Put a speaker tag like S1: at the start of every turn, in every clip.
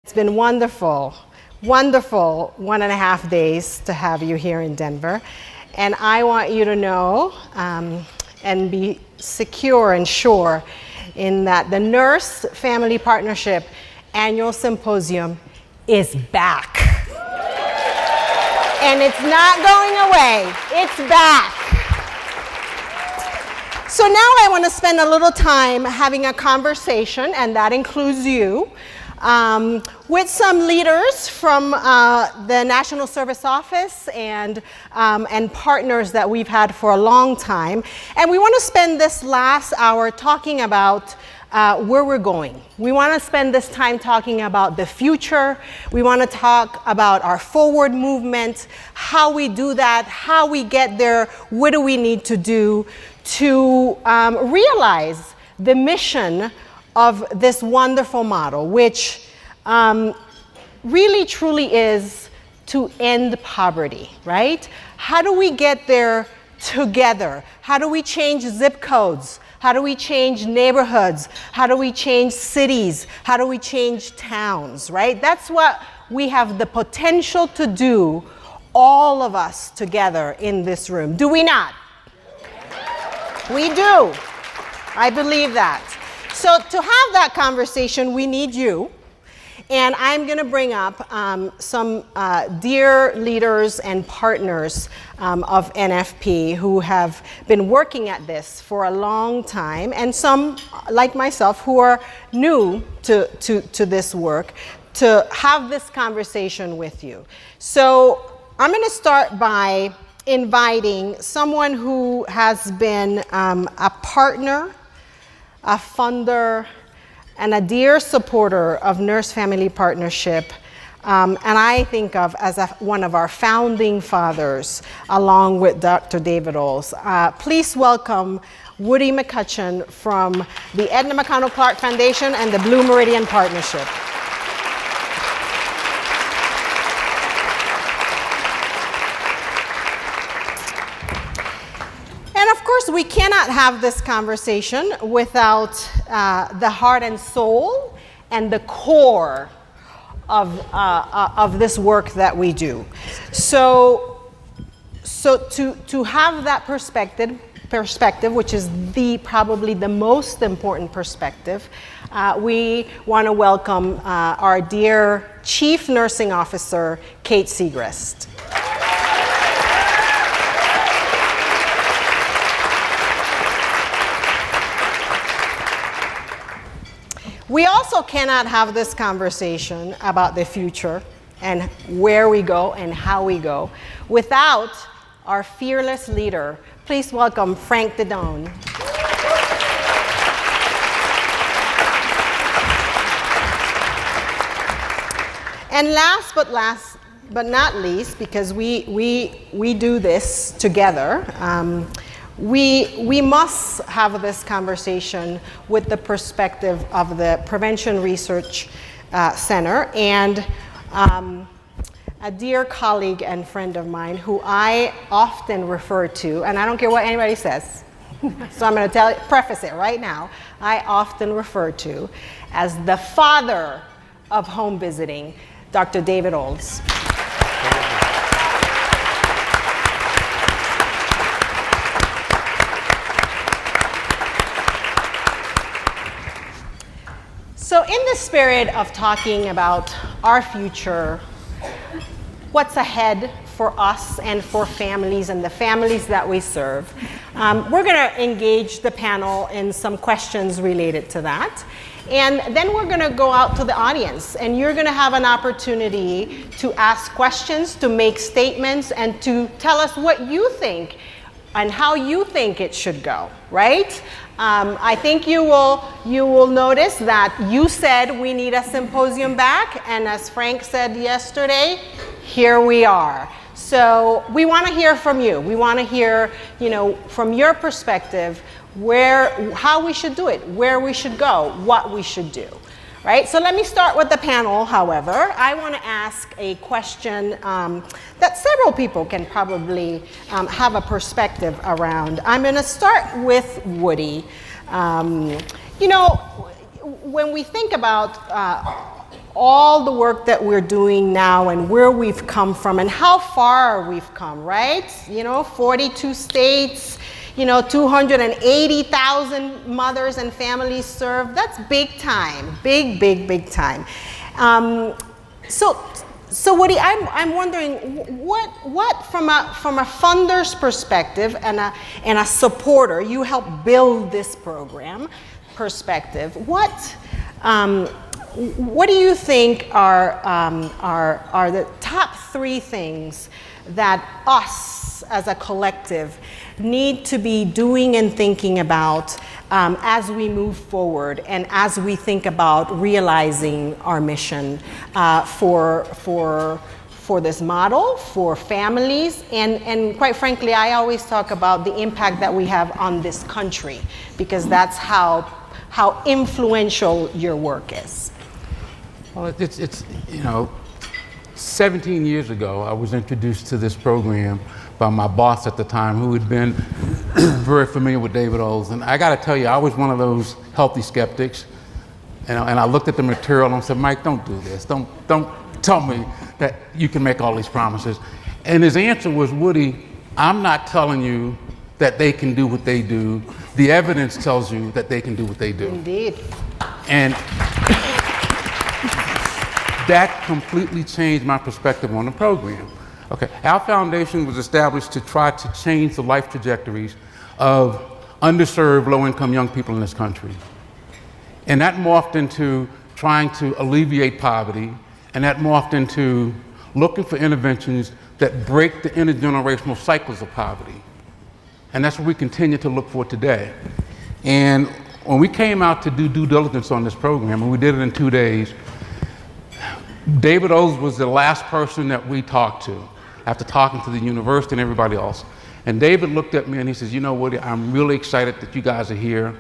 S1: It's been wonderful, wonderful 1.5 days to have you here in Denver. And I want you to know and be secure and sure in that the Nurse-Family Partnership Annual Symposium is back. And it's not going away, it's back. So now I want to spend a little time having a conversation, and that includes you, with some leaders from the National Service Office and partners that we've had for a long time. And we want to spend this last hour talking about where we're going. We want to spend this time talking about the future. We want to talk about our forward movement, how we do that, how we get there, what do we need to do to realize the mission of this wonderful model, which really truly is to end poverty, right? How do we get there together? How do we change zip codes? How do we change neighborhoods? How do we change cities? How do we change towns, right? That's what we have the potential to do, all of us together in this room. Do we not? We do. I believe that. So to have that conversation, we need you. And I'm going to bring up some dear leaders and partners of NFP who have been working at this for a long time, and some, like myself, who are new to this work, to have this conversation with you. So I'm going to start by inviting someone who has been a partner, a funder, and a dear supporter of Nurse-Family Partnership, and I think of as one of our founding fathers, along with Dr. Daidone. Please welcome Woody McCutchen from the Edna McConnell Clark Foundation and the Blue Meridian Partnership. We cannot have this conversation without the heart and soul and the core of this work that we do. So to have that perspective, which is probably the most important perspective, we want to welcome our dear Chief Nursing Officer, Kate Siegrist. We also cannot have this conversation about the future and where we go and how we go without our fearless leader. Please welcome Frank Daidone. And last but not least, because we do this together, we must have this conversation with the perspective of the Prevention Research Center and a dear colleague and friend of mine who I often refer to, and I don't care what anybody says, so I'm going to preface it right now, I often refer to as the father of home visiting, Dr. Daidone. So in the spirit of talking about our future, what's ahead for us and for families and the families that we serve, we're going to engage the panel in some questions related to that. And then we're going to go out to the audience, and you're going to have an opportunity to ask questions, to make statements, and to tell us what you think and how you think it should go, right? I think you will notice that you said we need a symposium back, and as Frank said yesterday, here we are. So we want to hear from you. We want to hear, from your perspective, how we should do it, where we should go, what we should do. Right? So let me start with the panel, however. I want to ask a question that several people can probably have a perspective around. I'm going to start with Woody. When we think about all the work that we're doing now and where we've come from and how far we've come, right? 42 states, 280,000 mothers and families served. That's big time, big time. So Woody, I'm wondering what from a funder's perspective and a supporter, you help build this program perspective. What do you think are the top 3 things that us as a collective need to be doing and thinking about as we move forward and as we think about realizing our mission for this model, for families, and quite frankly, I always talk about the impact that we have on this country, because that's how influential your work is.
S2: Well, it's 17 years ago, I was introduced to this program by my boss at the time, who had been very familiar with Daidone. And I got to tell you, I was one of those healthy skeptics. And I looked at the material and I said, Mike, don't do this. Don't tell me that you can make all these promises. And his answer was, Woody, I'm not telling you that they can do what they do. The evidence tells you that they can do what they do.
S1: Indeed.
S2: And that completely changed my perspective on the program. Okay, our foundation was established to try to change the life trajectories of underserved, low-income young people in this country. And that morphed into trying to alleviate poverty, and that morphed into looking for interventions that break the intergenerational cycles of poverty. And that's what we continue to look for today. And when we came out to do due diligence on this program, and we did it in 2 days, Daidone was the last person that we talked to after talking to the university and everybody else. And David looked at me and he says, Woody, I'm really excited that you guys are here.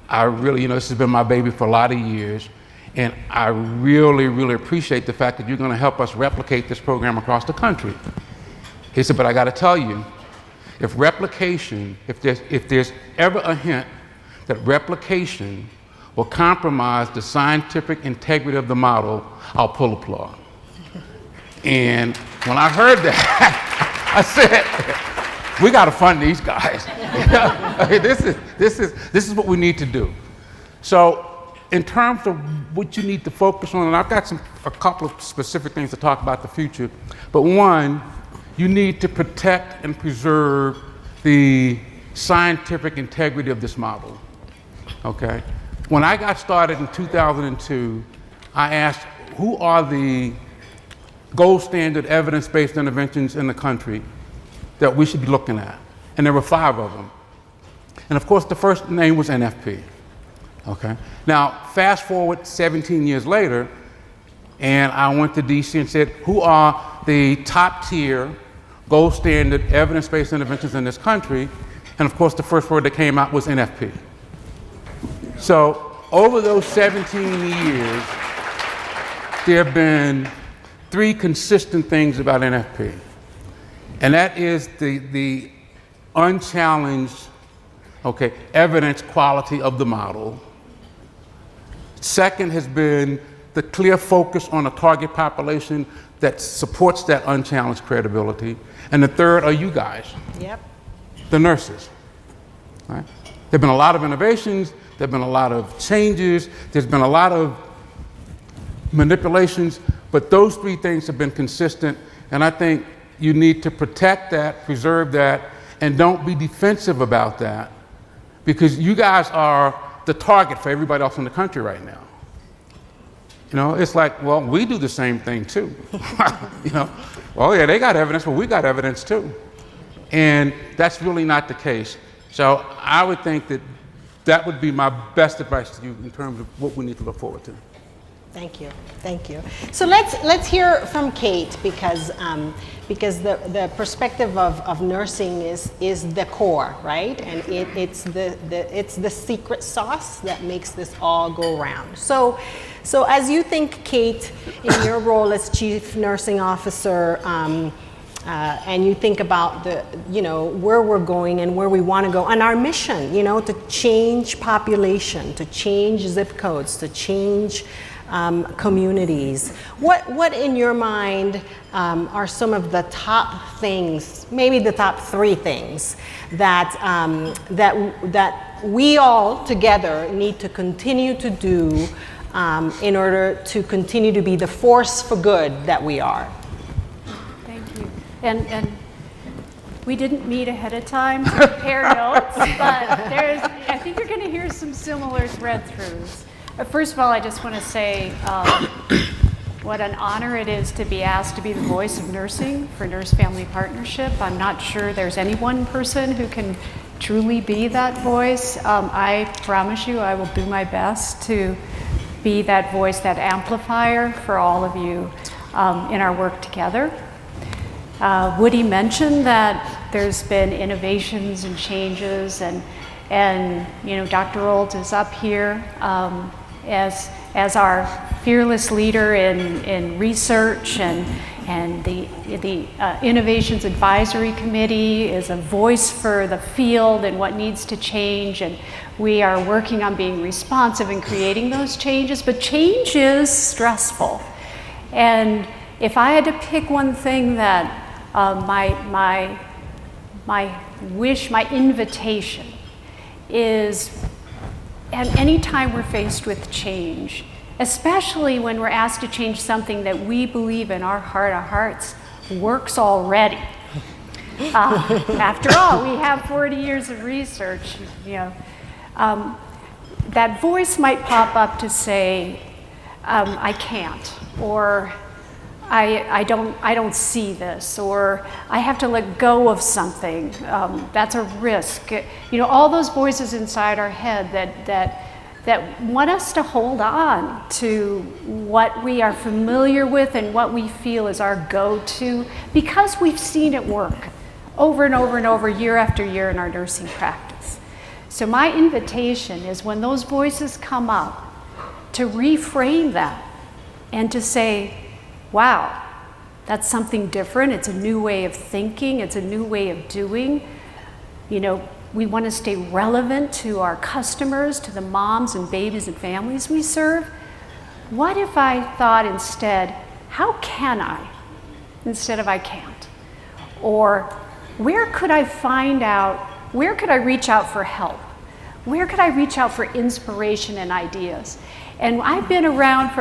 S2: I really, this has been my baby for a lot of years. And I really, really appreciate the fact that you're going to help us replicate this program across the country. He said, but I got to tell you, if there's ever a hint that replication will compromise the scientific integrity of the model, I'll pull the plug. And when I heard that, I said, we got to fund these guys. This is what we need to do. So in terms of what you need to focus on, and I've got a couple of specific things to talk about the future, but one, you need to protect and preserve the scientific integrity of this model, okay? When I got started in 2002, I asked, who are the gold standard evidence-based interventions in the country that we should be looking at? And there were 5 of them. And of course, the first name was NFP, okay? Now, fast forward 17 years later, and I went to DC and said, who are the top tier gold standard evidence-based interventions in this country? And of course, the first word that came out was NFP. So over those 17 years, there have been 3 consistent things about NFP. And that is the unchallenged, evidence quality of the model. Second has been the clear focus on a target population that supports that unchallenged credibility. And the third are you guys.
S1: Yep.
S2: The nurses. Right? There have been a lot of innovations, there have been a lot of changes, there's been a lot of manipulations, but those 3 things have been consistent, and I think you need to protect that, preserve that, and don't be defensive about that, because you guys are the target for everybody else in the country right now. It's like, well, we do the same thing too. Well, yeah, they got evidence, but we got evidence too. And that's really not the case. So I would think that would be my best advice to you in terms of what we need to look forward to.
S1: Thank you. So let's hear from Kate, because the perspective of nursing is the core, right? And it's the secret sauce that makes this all go round. So as you think, Kate, in your role as Chief Nursing Officer, and you think about where we're going and where we want to go, and our mission, to change population, to change zip codes, to change communities. What in your mind are some of the top things, maybe the top 3 things that we all together need to continue to do in order to continue to be the force for good that we are?
S3: Thank you. And we didn't meet ahead of time to compare notes, but I think you're going to hear some similar thread-throughs. First of all, I just want to say what an honor it is to be asked to be the voice of nursing for Nurse-Family Partnership. I'm not sure there's any one person who can truly be that voice. I promise you I will do my best to be that voice, that amplifier for all of you in our work together. Woody mentioned that there's been innovations and changes, and you know, Dr. Olds is up here as our fearless leader in research, and the Innovations Advisory Committee is a voice for the field and what needs to change, and we are working on being responsive and creating those changes, but change is stressful. And if I had to pick one thing that my wish, my invitation is, and anytime we're faced with change, especially when we're asked to change something that we believe in our heart of hearts works already. After all, we have 40 years of research, you know. That voice might pop up to say, I can't, or I don't see this, or I have to let go of something. That's a risk. You know, all those voices inside our head that want us to hold on to what we are familiar with and what we feel is our go-to, because we've seen it work over and over and over, year after year in our nursing practice. So my invitation is, when those voices come up, to reframe that and to say, wow, that's something different. It's a new way of thinking. It's a new way of doing. You know, we want to stay relevant to our customers, to the moms and babies and families we serve. What if I thought instead, how can I, instead of I can't? Or where could I find out, where could I reach out for help? Where could I reach out for inspiration and ideas? And I've been around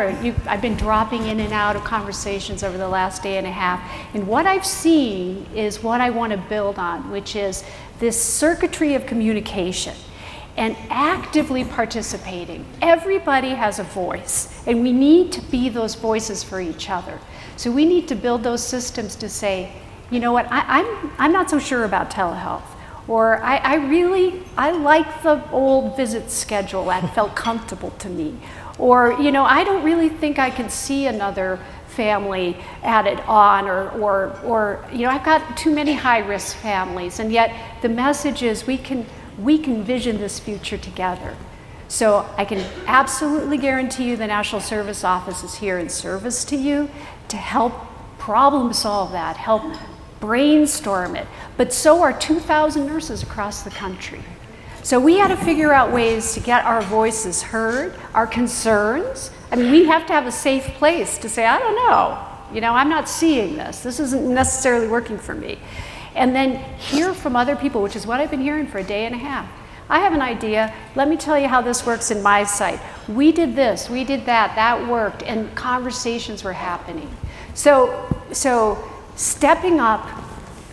S3: I've been dropping in and out of conversations over the last day and a half, and what I've seen is what I want to build on, which is this circuitry of communication and actively participating. Everybody has a voice, and we need to be those voices for each other. So we need to build those systems to say, you know what, I'm not so sure about telehealth, or I like the old visit schedule, that felt comfortable to me. Or, you know, I don't really think I can see another family added on, or you know, I've got too many high-risk families, and yet the message is we can vision this future together. So I can absolutely guarantee you the National Service Office is here in service to you to help problem solve that, help brainstorm it, but so are 2,000 nurses across the country. So we had to figure out ways to get our voices heard, our concerns. I mean, we have to have a safe place to say, I don't know, you know, I'm not seeing this. This isn't necessarily working for me. And then hear from other people, which is what I've been hearing for a day and a half. I have an idea. Let me tell you how this works in my site. We did this, we did that, that worked, and conversations were happening. So stepping up,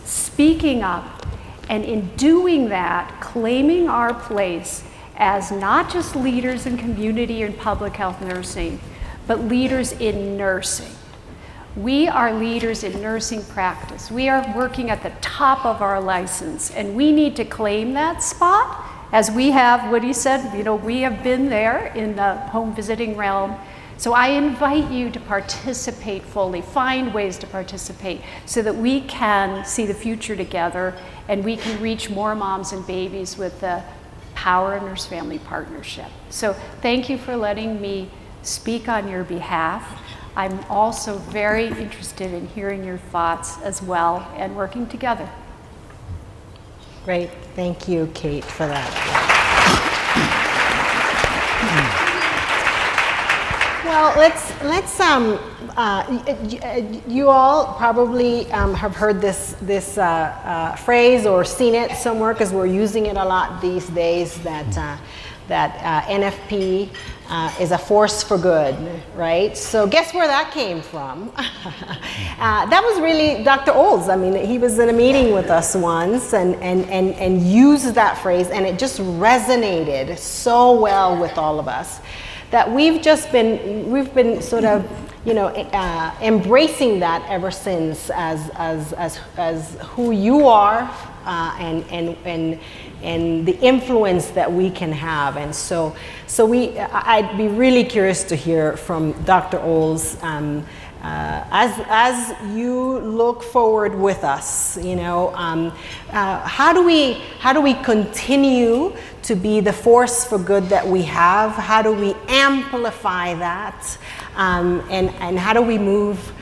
S3: speaking up, and in doing that, claiming our place as not just leaders in community and public health nursing, but leaders in nursing. We are leaders in nursing practice. We are working at the top of our license, and we need to claim that spot, as we have, Woody said, you know, we have been there in the home visiting realm. So I invite you to participate fully, find ways to participate so that we can see the future together and we can reach more moms and babies with the power of Nurse-Family Partnership. So thank you for letting me speak on your behalf. I'm also very interested in hearing your thoughts as well and working together.
S1: Great, thank you, Kate, for that. Well, you all probably have heard this phrase or seen it somewhere, because we're using it a lot these days, that NFP is a force for good, right? So guess where that came from? That was really Dr. Olds. I mean, he was in a meeting with us once and used that phrase, and it just resonated so well with all of us that we've been sort of, embracing that ever since as who you are, and the influence that we can have. And so I'd be really curious to hear from Dr. Olds, as you look forward with us, how do we continue to be the force for good that we have? How do we amplify that? And how do we move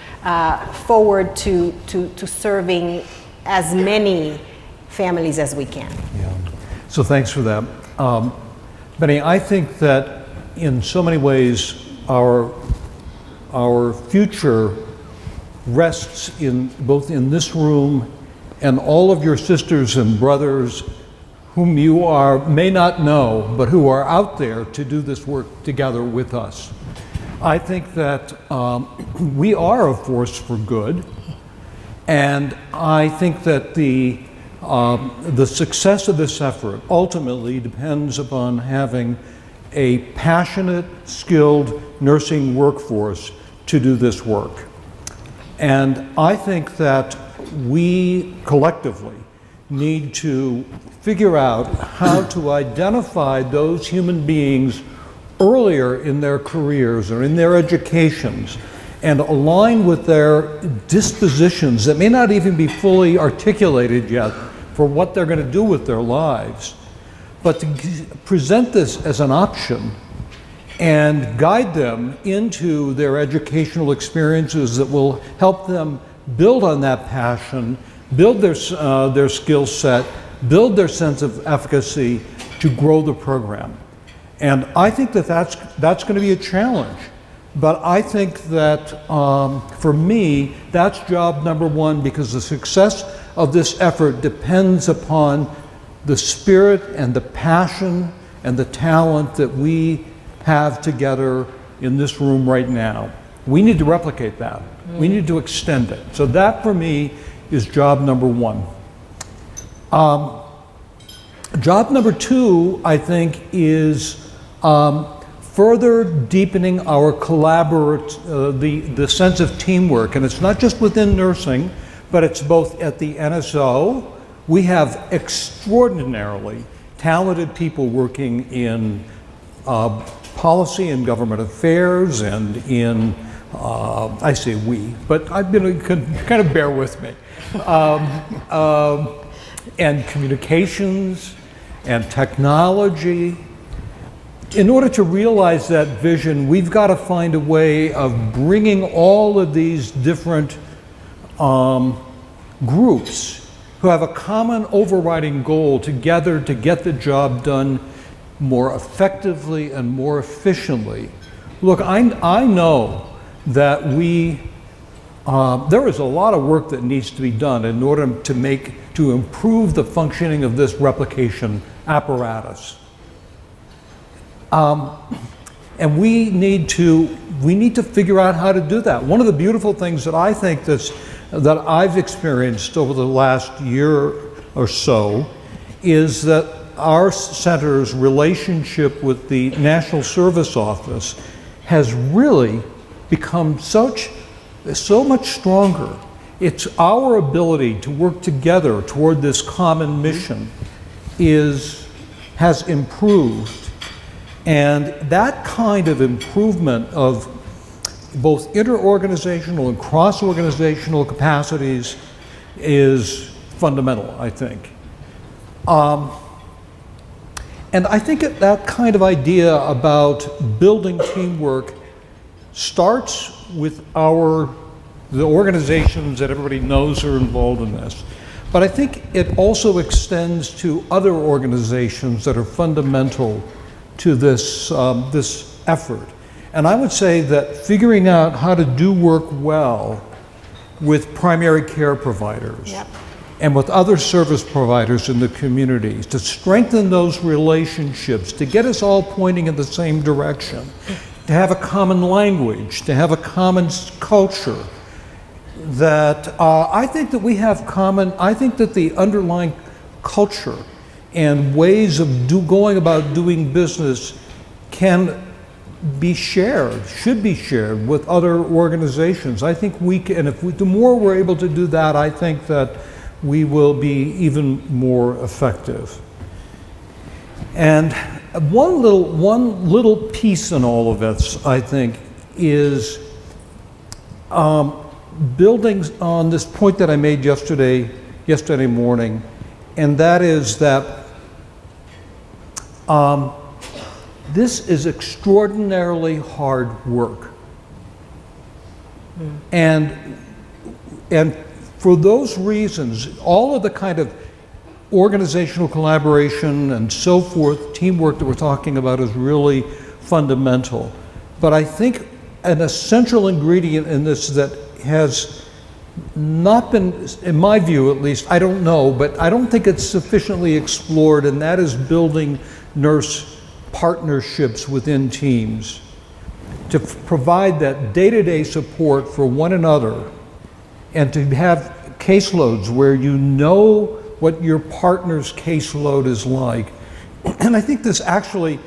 S1: forward to serving as many families as we can?
S4: Yeah. So thanks for that. Benny, I think that in so many ways our future rests in both in this room and all of your sisters and brothers whom you may not know, but who are out there to do this work together with us. I think that we are a force for good, and I think that the success of this effort ultimately depends upon having a passionate, skilled nursing workforce to do this work. And I think that we collectively need to figure out how to identify those human beings earlier in their careers or in their educations and align with their dispositions that may not even be fully articulated yet for what they're going to do with their lives, but to present this as an option and guide them into their educational experiences that will help them build on that passion, build their skill set, build their sense of efficacy to grow the program. And I think that that's going to be a challenge. But I think that for me, that's job number one, because the success of this effort depends upon the spirit and the passion and the talent that we have together in this room right now. We need to replicate that. We need to extend it. So that for me is job number one. Job number two, I think, is further deepening our the sense of teamwork. And it's not just within nursing, but it's both at the NSO. We have extraordinarily talented people working in policy and government affairs and in, I say we, but I've been, kind of bear with me, and communications and technology. In order to realize that vision, we've got to find a way of bringing all of these different groups who have a common overriding goal together to get the job done more effectively and more efficiently. Look, I know that there is a lot of work that needs to be done in order to improve the functioning of this replication apparatus. And we need to figure out how to do that. One of the beautiful things that I think that I've experienced over the last year or so is that our center's relationship with the National Service Office has really become so much stronger. It's our ability to work together toward this common mission has improved. And that kind of improvement of both inter-organizational and cross-organizational capacities is fundamental, I think. And I think that kind of idea about building teamwork starts with the organizations that everybody knows are involved in this. But I think it also extends to other organizations that are fundamental to this effort. And I would say that figuring out how to do work well with primary care providers
S1: Yep.
S4: and with other service providers in the communities, to strengthen those relationships, to get us all pointing in the same direction, to have a common language, to have a common culture, that I think that we have common, I think that the underlying culture and ways of going about doing business can be shared, should be shared with other organizations. I think we can, and the more we're able to do that, I think that we will be even more effective. And one little piece in all of it, I think, is building on this point that I made yesterday morning, and that is that this is extraordinarily hard work. And for those reasons, all of the kind of organizational collaboration and so forth, teamwork that we're talking about is really fundamental. But I think an essential ingredient in this that has not been, in my view at least, I don't know, but I don't think it's sufficiently explored, and that is building nurse partnerships within teams to provide that day-to-day support for one another, and to have caseloads where you know what your partner's caseload is like. And I think this actually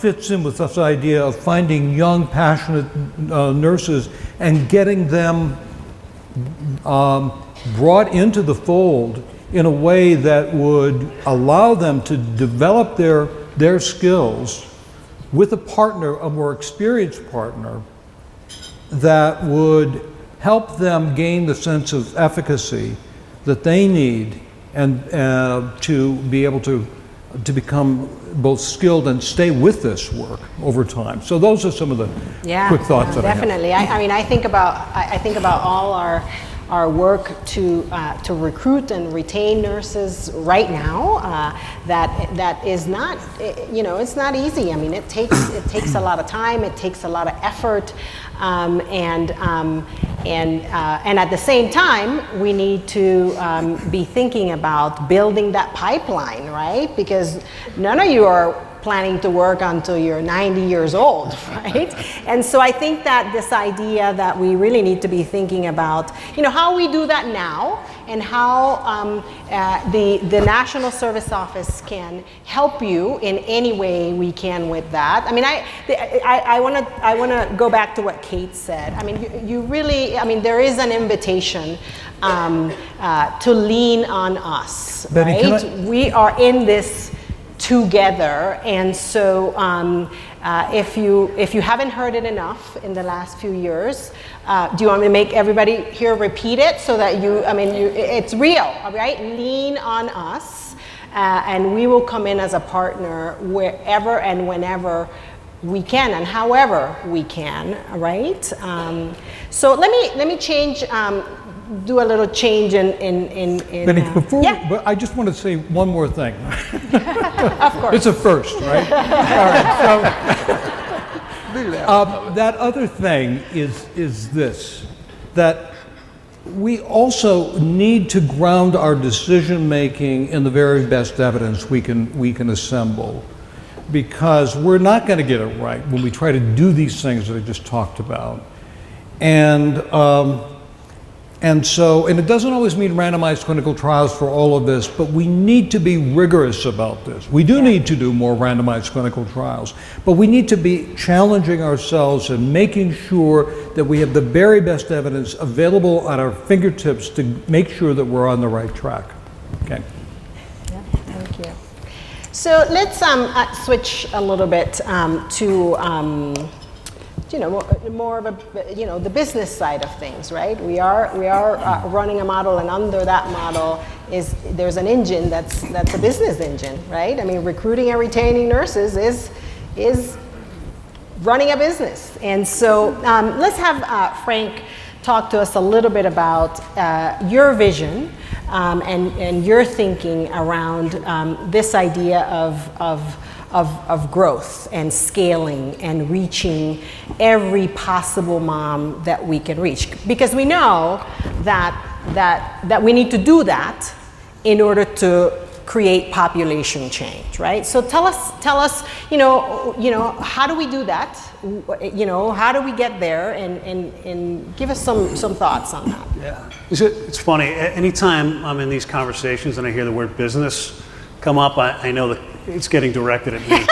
S4: fits in with this idea of finding young, passionate nurses and getting them brought into the fold in a way that would allow them to develop their skills with a partner, a more experienced partner, that would help them gain the sense of efficacy that they need, and to be able to become both skilled and stay with this work over time. So those are some of the quick thoughts that
S1: definitely. I mean, I think about all our work to recruit and retain nurses right now. That is not, it's not easy. I mean, it takes a lot of time. It takes a lot of effort, and at the same time, we need to be thinking about building that pipeline, right? Because none of you are planning to work until you're 90 years old, right? And so I think that this idea that we really need to be thinking about, how we do that now, and how the National Service Office can help you in any way we can with that. I mean, I want to go back to what Kate said. I mean, you really, there is an invitation to lean on us,
S4: Betty,
S1: right? We are in this together, and so if you haven't heard it enough in the last few years, do you want me to make everybody here repeat it so that it's real, all right? Lean on us, and we will come in as a partner wherever and whenever we can, and however we can, right? So let me change. Do a little change in
S4: Benny, but I just want to say one more thing.
S1: Of course.
S4: It's a first, right? All right, so that other thing is this, that we also need to ground our decision making in the very best evidence we can assemble, because we're not going to get it right when we try to do these things that I just talked about. And it doesn't always mean randomized clinical trials for all of this, but we need to be rigorous about this. We do need to do more randomized clinical trials, but we need to be challenging ourselves and making sure that we have the very best evidence available at our fingertips to make sure that we're on the right track. Okay.
S1: Yeah, thank you. So let's switch a little bit to more of a, the business side of things, right? We are running a model, and under that model there's an engine that's a business engine, right? I mean, recruiting and retaining nurses is running a business. And so let's have Frank talk to us a little bit about your vision and your thinking around this idea of of growth and scaling and reaching every possible mom that we can reach. Because we know that we need to do that in order to create population change, right? So tell us, how do we do that? How do we get there? And give us some thoughts on that.
S5: Yeah, it's funny. Anytime I'm in these conversations and I hear the word business come up, I know that it's getting directed at me.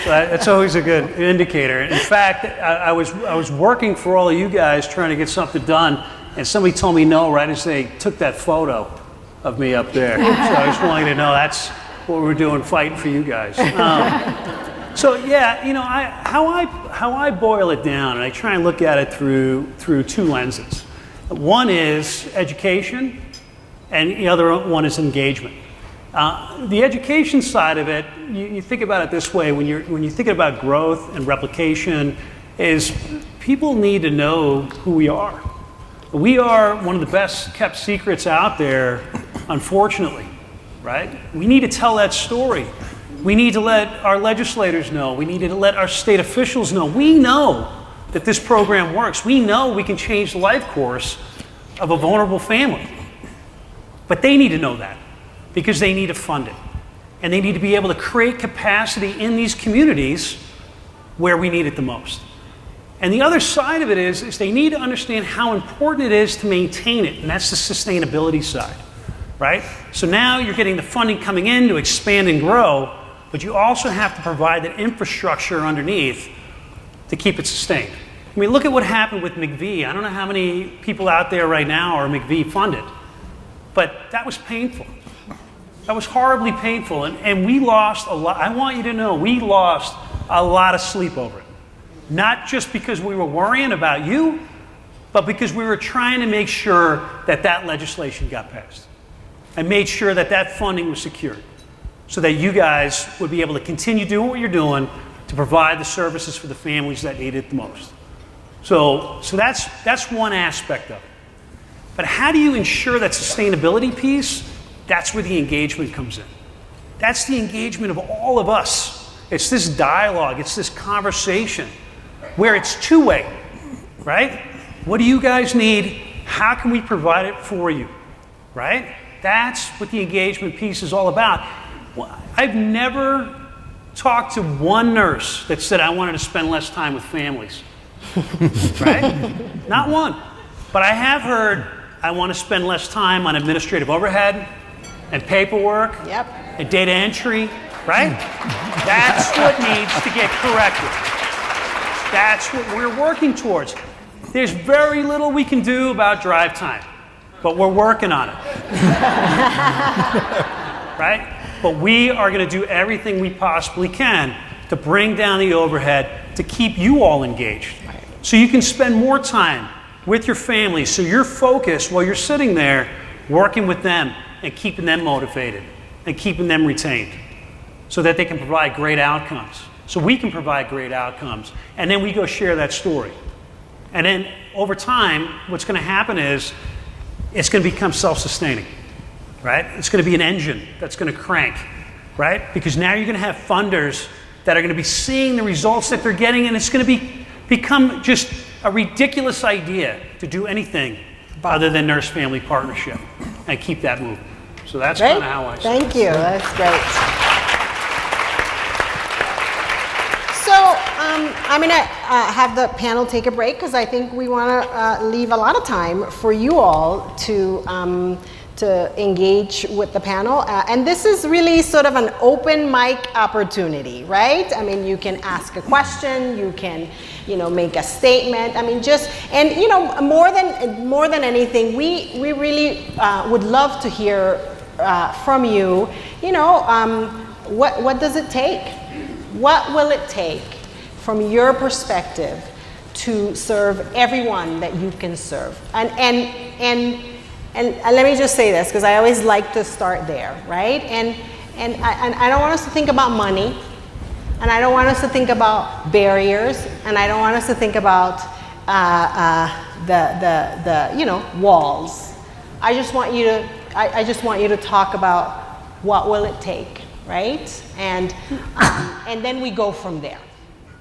S5: so that's always a good indicator. In fact, I was working for all of you guys trying to get something done, and somebody told me no right as they took that photo of me up there. So I just want you to know that's what we're doing, fighting for you guys. So yeah, how I boil it down, and I try and look at it through two lenses. One is education, and the other one is engagement. The education side of it, you think about it this way: when you're thinking about growth and replication, is people need to know who we are. We are one of the best kept secrets out there, unfortunately, right? We need to tell that story. We need to let our legislators know. We need to let our state officials know. We know that this program works. We know we can change the life course of a vulnerable family. But they need to know that because they need to fund it. And they need to be able to create capacity in these communities where we need it the most. And the other side of it is they need to understand how important it is to maintain it, and that's the sustainability side, right? So now you're getting the funding coming in to expand and grow, but you also have to provide the infrastructure underneath to keep it sustained. I mean, look at what happened with McVie. I don't know how many people out there right now are McVie funded, but that was painful. That was horribly painful, and we lost a lot. I want you to know, we lost a lot of sleep over it. Not just because we were worrying about you, but because we were trying to make sure that that legislation got passed and made sure that that funding was secured so that you guys would be able to continue doing what you're doing to provide the services for the families that need it the most. So that's one aspect of it. But how do you ensure that sustainability piece? That's where the engagement comes in. That's the engagement of all of us. It's this dialogue, it's this conversation where it's two-way, right? What do you guys need? How can we provide it for you, right? That's what the engagement piece is all about. I've never talked to one nurse that said I wanted to spend less time with families, right? Not one. But I have heard I want to spend less time on administrative overhead and paperwork and data entry, right? That's what needs to get corrected. That's what we're working towards. There's very little we can do about drive time, but we're working on it. Right? But we are going to do everything we possibly can to bring down the overhead to keep you all engaged. So you can spend more time with your family, so you're focused while you're sitting there working with them and keeping them motivated and keeping them retained so that they can provide great outcomes. So we can provide great outcomes, and then we go share that story. And then over time, what's going to happen is it's going to become self-sustaining, right? It's going to be an engine that's going to crank, right? Because now you're going to have funders that are going to be seeing the results that they're getting, and it's going to become just a ridiculous idea to do anything other than nurse-family partnership and keep that moving. So that's kind of how I see it.
S1: Thank you. That's great. So I'm going to have the panel take a break because I think we want to leave a lot of time for you all to engage with the panel. And this is really sort of an open mic opportunity, right? I mean, you can ask a question, you can, make a statement. I mean, more than anything, we really would love to hear from you. What does it take? What will it take from your perspective to serve everyone that you can serve? And let me just say this, because I always like to start there, right? And I don't want us to think about money, and I don't want us to think about barriers, and I don't want us to think about the walls. I just want you to talk about what will it take, right? And then we go from there,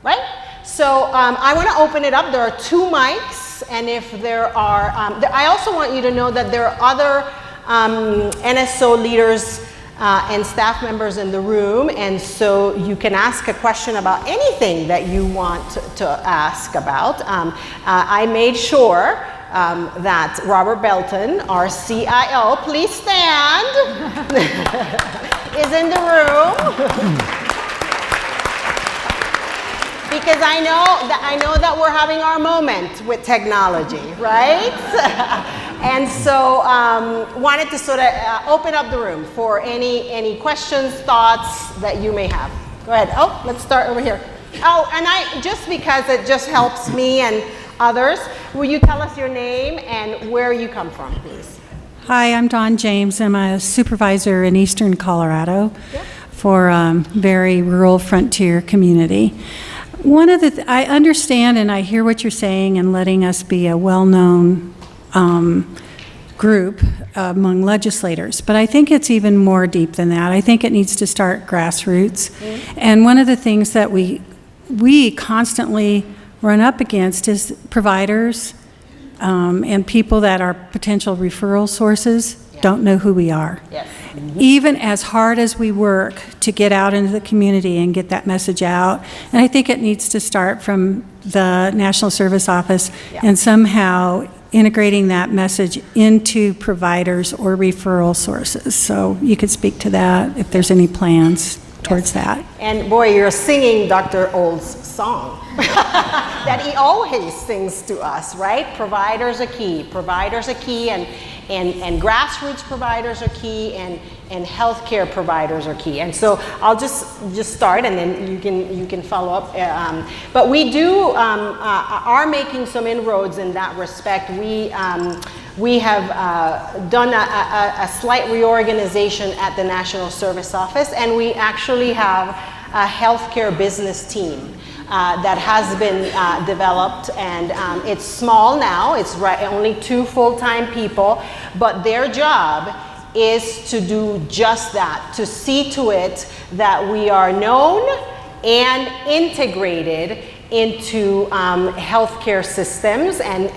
S1: right? So I want to open it up. There are 2 mics, and if there are, I also want you to know that there are other NSO leaders and staff members in the room, and so you can ask a question about anything that you want to ask about. I made sure that Robert Belton, our CIO, please stand, is in the room. Because I know that we're having our moment with technology, right? And so wanted to sort of open up the room for any questions, thoughts that you may have. Go ahead. Oh, let's start over here. Oh, and just because it just helps me and others, will you tell us your name and where you come from, please?
S6: Hi, I'm Dawn James. I'm a supervisor in eastern Colorado for a very rural frontier community. One of I understand and I hear what you're saying and letting us be a well-known group among legislators, but I think it's even more deep than that. I think it needs to start grassroots. And one of the things that we constantly run up against is providers and people that are potential referral sources don't know who we are.
S1: Yes.
S6: Even as hard as we work to get out into the community and get that message out, and I think it needs to start from the National Service Office and somehow integrating that message into providers or referral sources. So you could speak to that if there's any plans towards that.
S1: And boy, you're singing Dr. Old's song that he always sings to us, right? Providers are key. Providers are key, and grassroots providers are key, and healthcare providers are key. And so I'll just start, and then you can follow up. But we are making some inroads in that respect. We have done a slight reorganization at the National Service Office, and we actually have a healthcare business team that has been developed, and it's small now. It's only 2 full-time people, but their job is to do just that, to see to it that we are known and integrated into healthcare systems, and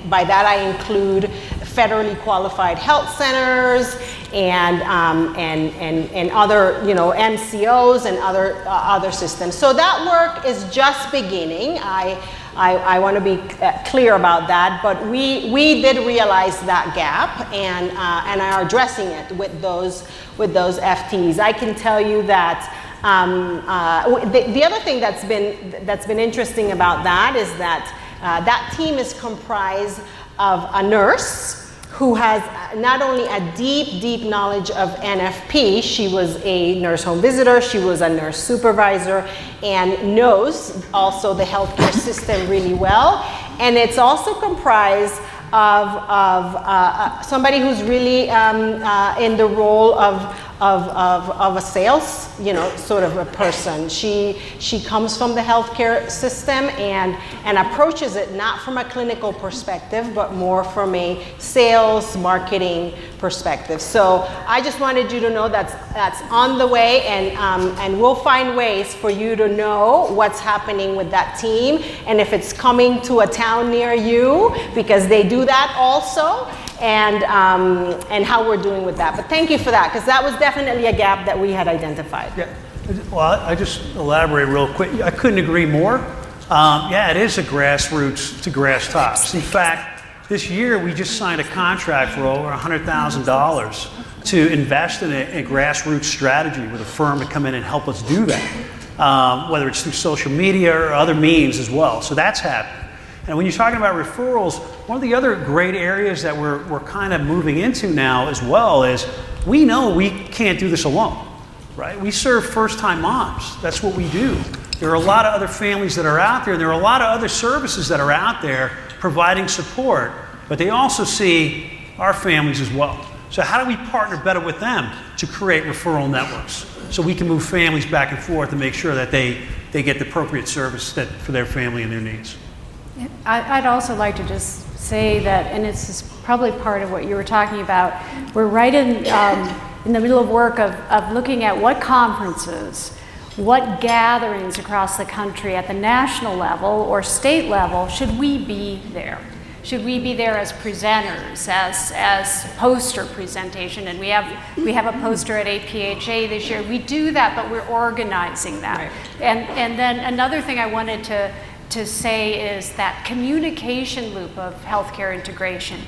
S1: by that I include federally qualified health centers and other, MCOs and other systems. So that work is just beginning. I want to be clear about that, but we did realize that gap and are addressing it with those FTs. I can tell you that the other thing that's been interesting about that is that that team is comprised of a nurse who has not only a deep knowledge of NFP, she was a nurse home visitor, she was a nurse supervisor, and knows also the healthcare system really well. And it's also comprised of somebody who's really in the role of a sales, sort of a person. She comes from the healthcare system and approaches it not from a clinical perspective, but more from a sales marketing perspective. So I just wanted you to know that's on the way, and we'll find ways for you to know what's happening with that team, and if it's coming to a town near you, because they do that also, and how we're doing with that. But thank you for that, because that was definitely a gap that we had identified.
S5: Yeah. Well, I just elaborate real quick. I couldn't agree more. It is a grassroots to grass tops. In fact, this year we just signed a contract for over $100,000 to invest in a grassroots strategy with a firm to come in and help us do that, whether it's through social media or other means as well. So that's happening. And when you're talking about referrals, one of the other great areas that we're kind of moving into now as well is we know we can't do this alone, right? We serve first-time moms. That's what we do. There are a lot of other families that are out there, and there are a lot of other services that are out there providing support, but they also see our families as well. So how do we partner better with them to create referral networks so we can move families back and forth and make sure that they get the appropriate service for their family and their needs?
S3: I'd also like to just say that, and it's probably part of what you were talking about, we're right in in the middle of work of looking at what conferences, what gatherings across the country at the national level or state level should we be there? Should we be there as presenters, as poster presentation? And we have a poster at APHA this year. We do that, but we're organizing that. Right. And then another thing I wanted to say is that communication loop of healthcare integration.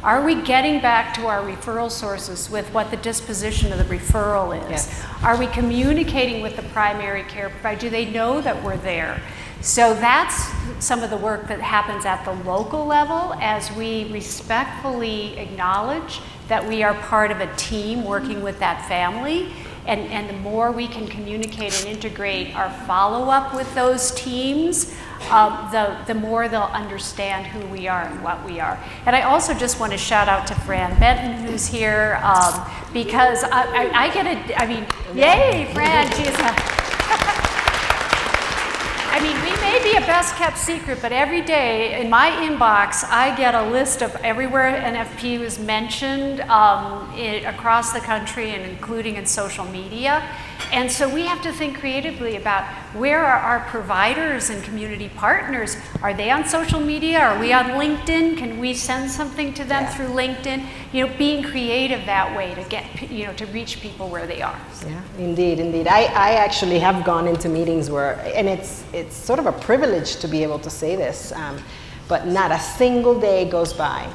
S3: Are we getting back to our referral sources with what the disposition of the referral is? Yes. Are we communicating with the primary care provider? Do they know that we're there? So that's some of the work that happens at the local level as we respectfully acknowledge that we are part of a team working with that family. And the more we can communicate and integrate our follow-up with those teams, the more they'll understand who we are and what we are. And I also just want to shout out to Fran Benton, who's here, because I get a, I mean, yay, Fran, she's I mean, we may be a best kept secret, but every day in my inbox, I get a list of everywhere NFP was mentioned across the country and including in social media. And so we have to think creatively about where are our providers and community partners? Are they on social media? Are we on LinkedIn? Can we send something to them through LinkedIn? You know, being creative that way to get, you know, to reach people where they are.
S1: Yeah, indeed, indeed. I actually have gone into meetings where, and it's sort of a privilege to be able to say this, but not a single day goes by,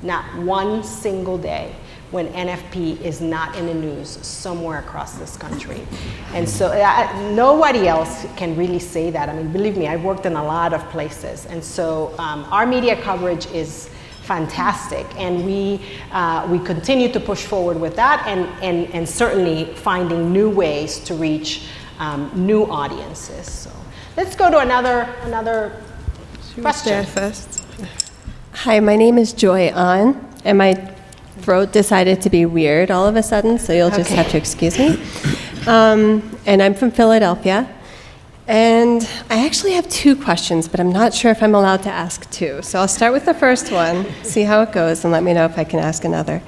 S1: not one single day, when NFP is not in the news somewhere across this country. And so nobody else can really say that. I mean, believe me, I've worked in a lot of places. And so our media coverage is fantastic. And we continue to push forward with that and certainly finding new ways to reach new audiences. So let's go to another question.
S7: First. Hi, my name is Joy Ahn, and my throat decided to be weird all of a sudden, so you'll just have to excuse me. And I'm from Philadelphia. And I actually have two questions, but I'm not sure if I'm allowed to ask two. So I'll start with the first one, see how it goes, and let me know if I can ask another.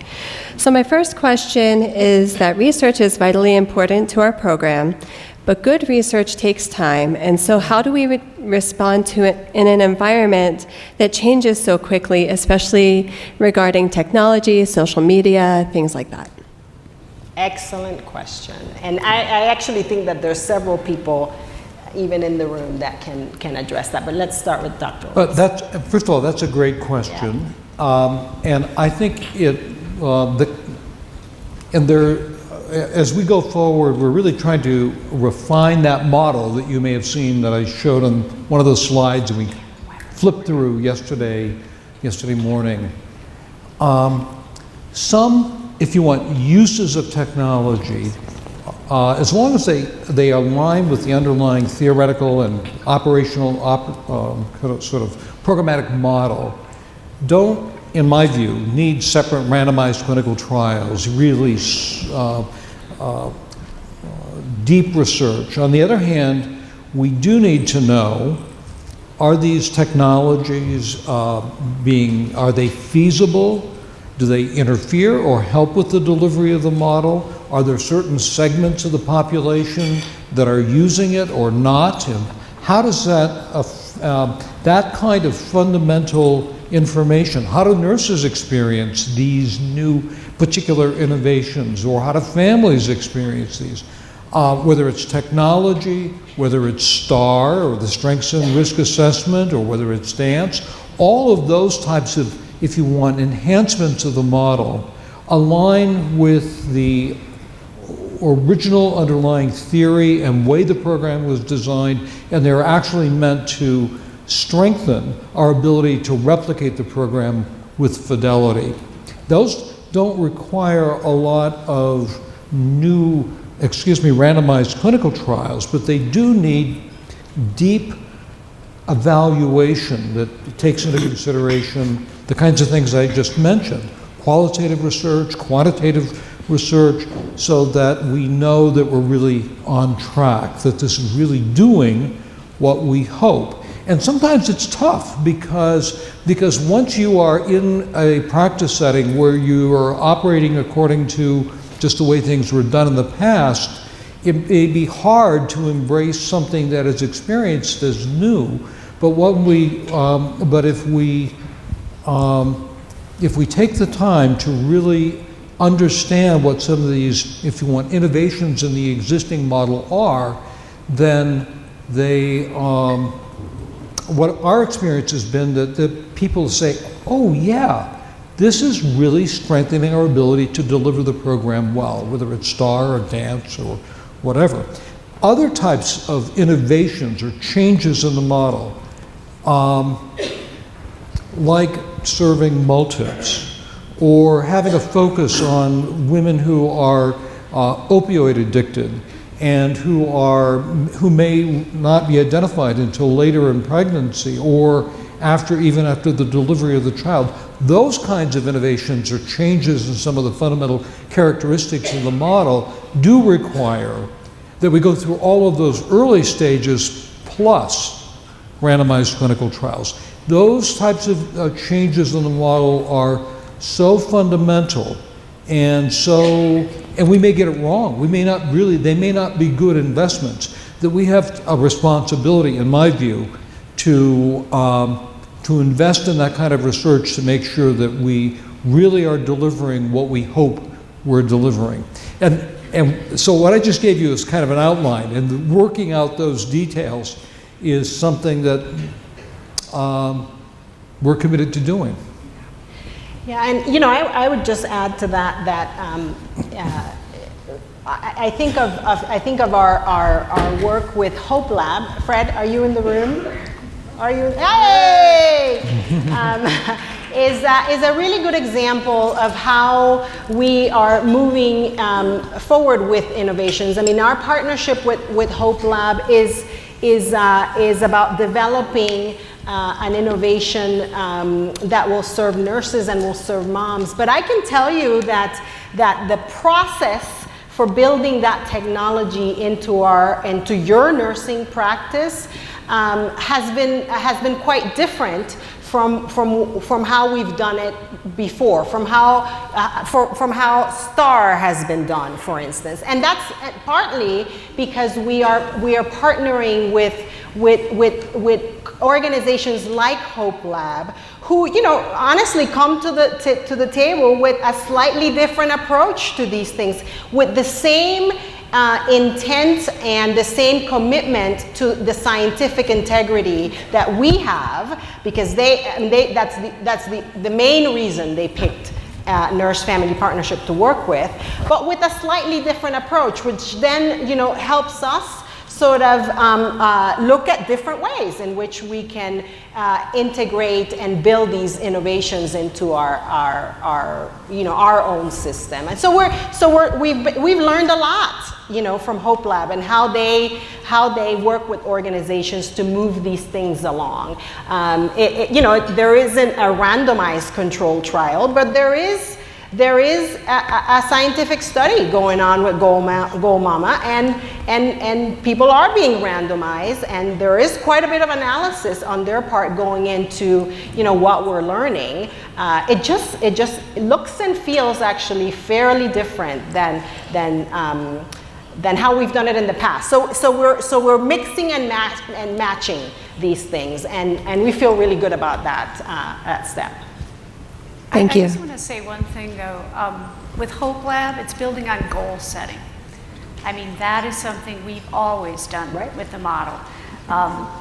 S7: So my first question is that research is vitally important to our program, but good research takes time. And so how do we respond to it in an environment that changes so quickly, especially regarding technology, social media, things like that?
S1: Excellent question. And I actually think that there's several people even in the room that can address that. But let's start with Dr. Owens.
S4: First of all, that's a great question. Yeah. And I think as we go forward, we're really trying to refine that model that you may have seen that I showed on one of those slides we flipped through yesterday morning. Some, if you want, uses of technology, as long as they align with the underlying theoretical and operational sort of programmatic model, don't, in my view, need separate randomized clinical trials, really deep research. On the other hand, we do need to know, are these technologies are they feasible? Do they interfere or help with the delivery of the model? Are there certain segments of the population that are using it or not? And how does that kind of fundamental information, how do nurses experience these new particular innovations, or how do families experience these? Whether it's technology, whether it's STAR or the Strengths and Risk Assessment, or whether it's dance, all of those types of, if you want, enhancements of the model align with the original underlying theory and way the program was designed, and they're actually meant to strengthen our ability to replicate the program with fidelity. Those don't require a lot of randomized clinical trials, but they do need deep evaluation that takes into consideration the kinds of things I just mentioned, qualitative research, quantitative research, so that we know that we're really on track, that this is really doing what we hope. And sometimes it's tough because once you are in a practice setting where you are operating according to just the way things were done in the past, it may be hard to embrace something that is experienced as new. But if we take the time to really understand what some of these, if you want, innovations in the existing model are, then they, what our experience has been that people say, oh yeah, this is really strengthening our ability to deliver the program well, whether it's STAR or dance or whatever. Other types of innovations or changes in the model, like serving multips, or having a focus on women who are opioid addicted and who may not be identified until later in pregnancy or even after the delivery of the child. Those kinds of innovations or changes in some of the fundamental characteristics of the model do require that we go through all of those early stages plus randomized clinical trials. Those types of changes in the model are so fundamental, and we may get it wrong. They may not be good investments, that we have a responsibility, in my view, to invest in that kind of research to make sure that we really are delivering what we hope we're delivering. And so what I just gave you is kind of an outline, and working out those details is something that we're committed to doing.
S1: Yeah, and I would just add to that I think of our work with Hope Lab. Fred, are you in the room? Are you? Hey! Is a really good example of how we are moving forward with innovations. I mean, our partnership with Hope Lab is about developing an innovation that will serve nurses and will serve moms. But I can tell you that the process for building that technology into your nursing practice has been quite different from how we've done it before, from how STAR has been done, for instance. And that's partly because we are partnering with organizations like Hope Lab, who honestly come to the table with a slightly different approach to these things, with the same intent and the same commitment to the scientific integrity that we have, because that's the main reason they picked Nurse-Family Partnership to work with, but with a slightly different approach, which then helps us sort of look at different ways in which we can integrate and build these innovations into our own system. And so we've learned a lot, from Hope Lab and how they work with organizations to move these things along. There isn't a randomized control trial, but there is a scientific study going on with Go Mama, and people are being randomized, and there is quite a bit of analysis on their part going into what we're learning. It just looks and feels actually fairly different than how we've done it in the past. So we're mixing and matching these things, and we feel really good about that step.
S7: Thank you.
S3: I just want to say one thing, though. With Hope Lab, it's building on goal setting. I mean, that is something we've always done with the model.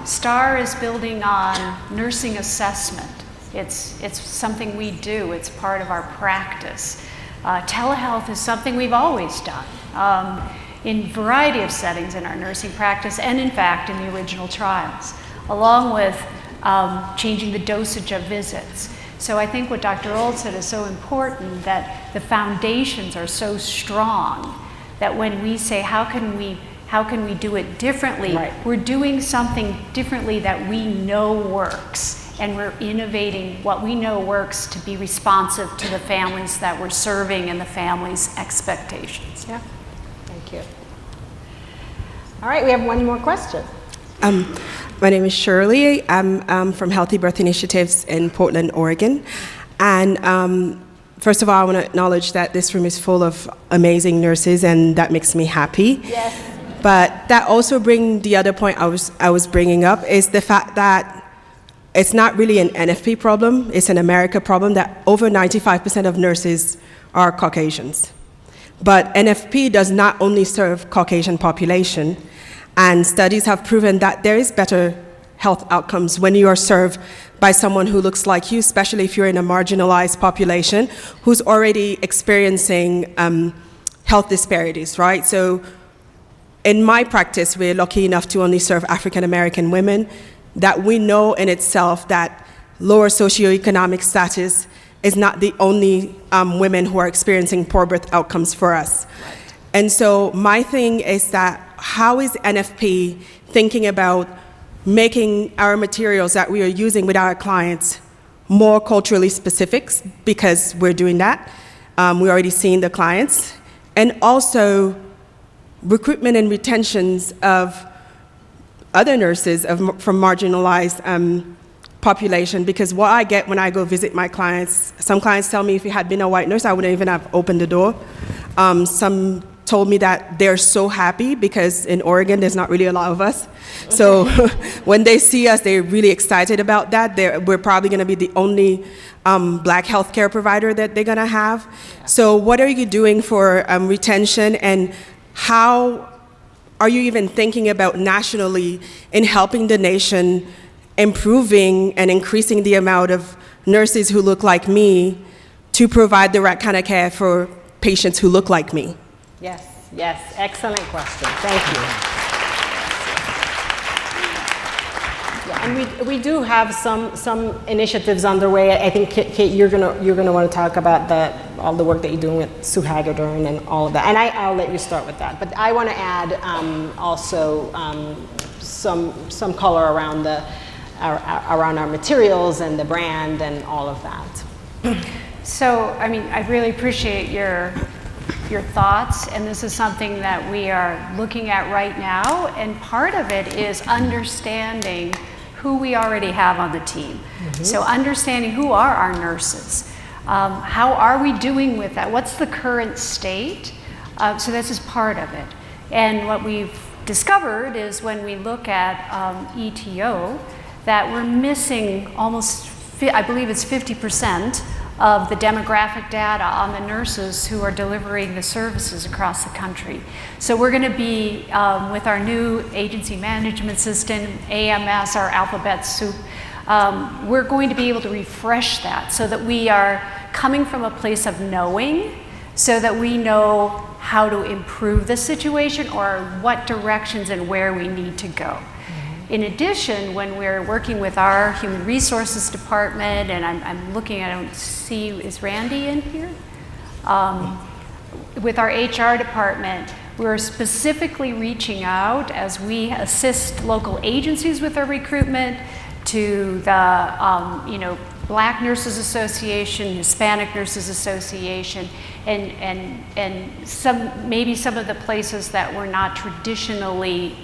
S3: STAR is building on nursing assessment. It's something we do. It's part of our practice. Telehealth is something we've always done in a variety of settings in our nursing practice, and in fact in the original trials, along with changing the dosage of visits. So I think what Dr. Old said is so important, that the foundations are so strong that when we say how can we do it differently, we're doing something differently that we know works, and we're innovating what we know works to be responsive to the families that we're serving and the families' expectations.
S1: Yeah, thank you. All right, we have one more question.
S8: My name is Shirley. I'm from Healthy Birth Initiatives in Portland, Oregon. And first of all, I want to acknowledge that this room is full of amazing nurses, and that makes me happy.
S1: Yes.
S8: But that also brings the other point I was bringing up is the fact that it's not really an NFP problem, it's an America problem, that over 95% of nurses are Caucasians. But NFP does not only serve Caucasian population, and studies have proven that there is better health outcomes when you are served by someone who looks like you, especially if you're in a marginalized population who's already experiencing health disparities, right? So in my practice, we're lucky enough to only serve African American women, that we know in itself that lower socioeconomic status is not the only women who are experiencing poor birth outcomes for us. And so my thing is that how is NFP thinking about making our materials that we are using with our clients more culturally specific, because we're doing that. We're already seeing the clients. And also recruitment and retentions of other nurses from marginalized population, because what I get when I go visit my clients, some clients tell me if it had been a white nurse, I wouldn't even have opened the door. Some told me that they're so happy because in Oregon, there's not really a lot of us. So when they see us, they're really excited about that. We're probably gonna be the only Black healthcare provider that they're gonna have. So what are you doing for retention, and how are you even thinking about nationally in helping the nation improving and increasing the amount of nurses who look like me to provide the right kind of care for patients who look like me?
S1: Yes, yes, excellent question. Thank you. Yeah, and we do have some initiatives underway. I think Kate, you're gonna want to talk about all the work that you're doing with Sue Hagedorn and all of that. And I'll let you start with that. But I want to add also some color around around our materials and the brand and all of that.
S3: So, I mean, I really appreciate your thoughts, and this is something that we are looking at right now, and part of it is understanding who we already have on the team. So understanding who are our nurses, how are we doing with that, what's the current state, so this is part of it. And what we've discovered is when we look at ETO, that we're missing almost, I believe it's 50% of the demographic data on the nurses who are delivering the services across the country. So we're going to be, with our new agency management system, AMS, our alphabet soup, we're going to be able to refresh that so that we are coming from a place of knowing, so that we know how to improve the situation or what directions and where we need to go. In addition, when we're working with our human resources department, and I'm looking, I don't see, is Randy in here? With our HR department, we're specifically reaching out as we assist local agencies with their recruitment to the Black Nurses Association, Hispanic Nurses Association, and maybe some of the places that were not traditionally,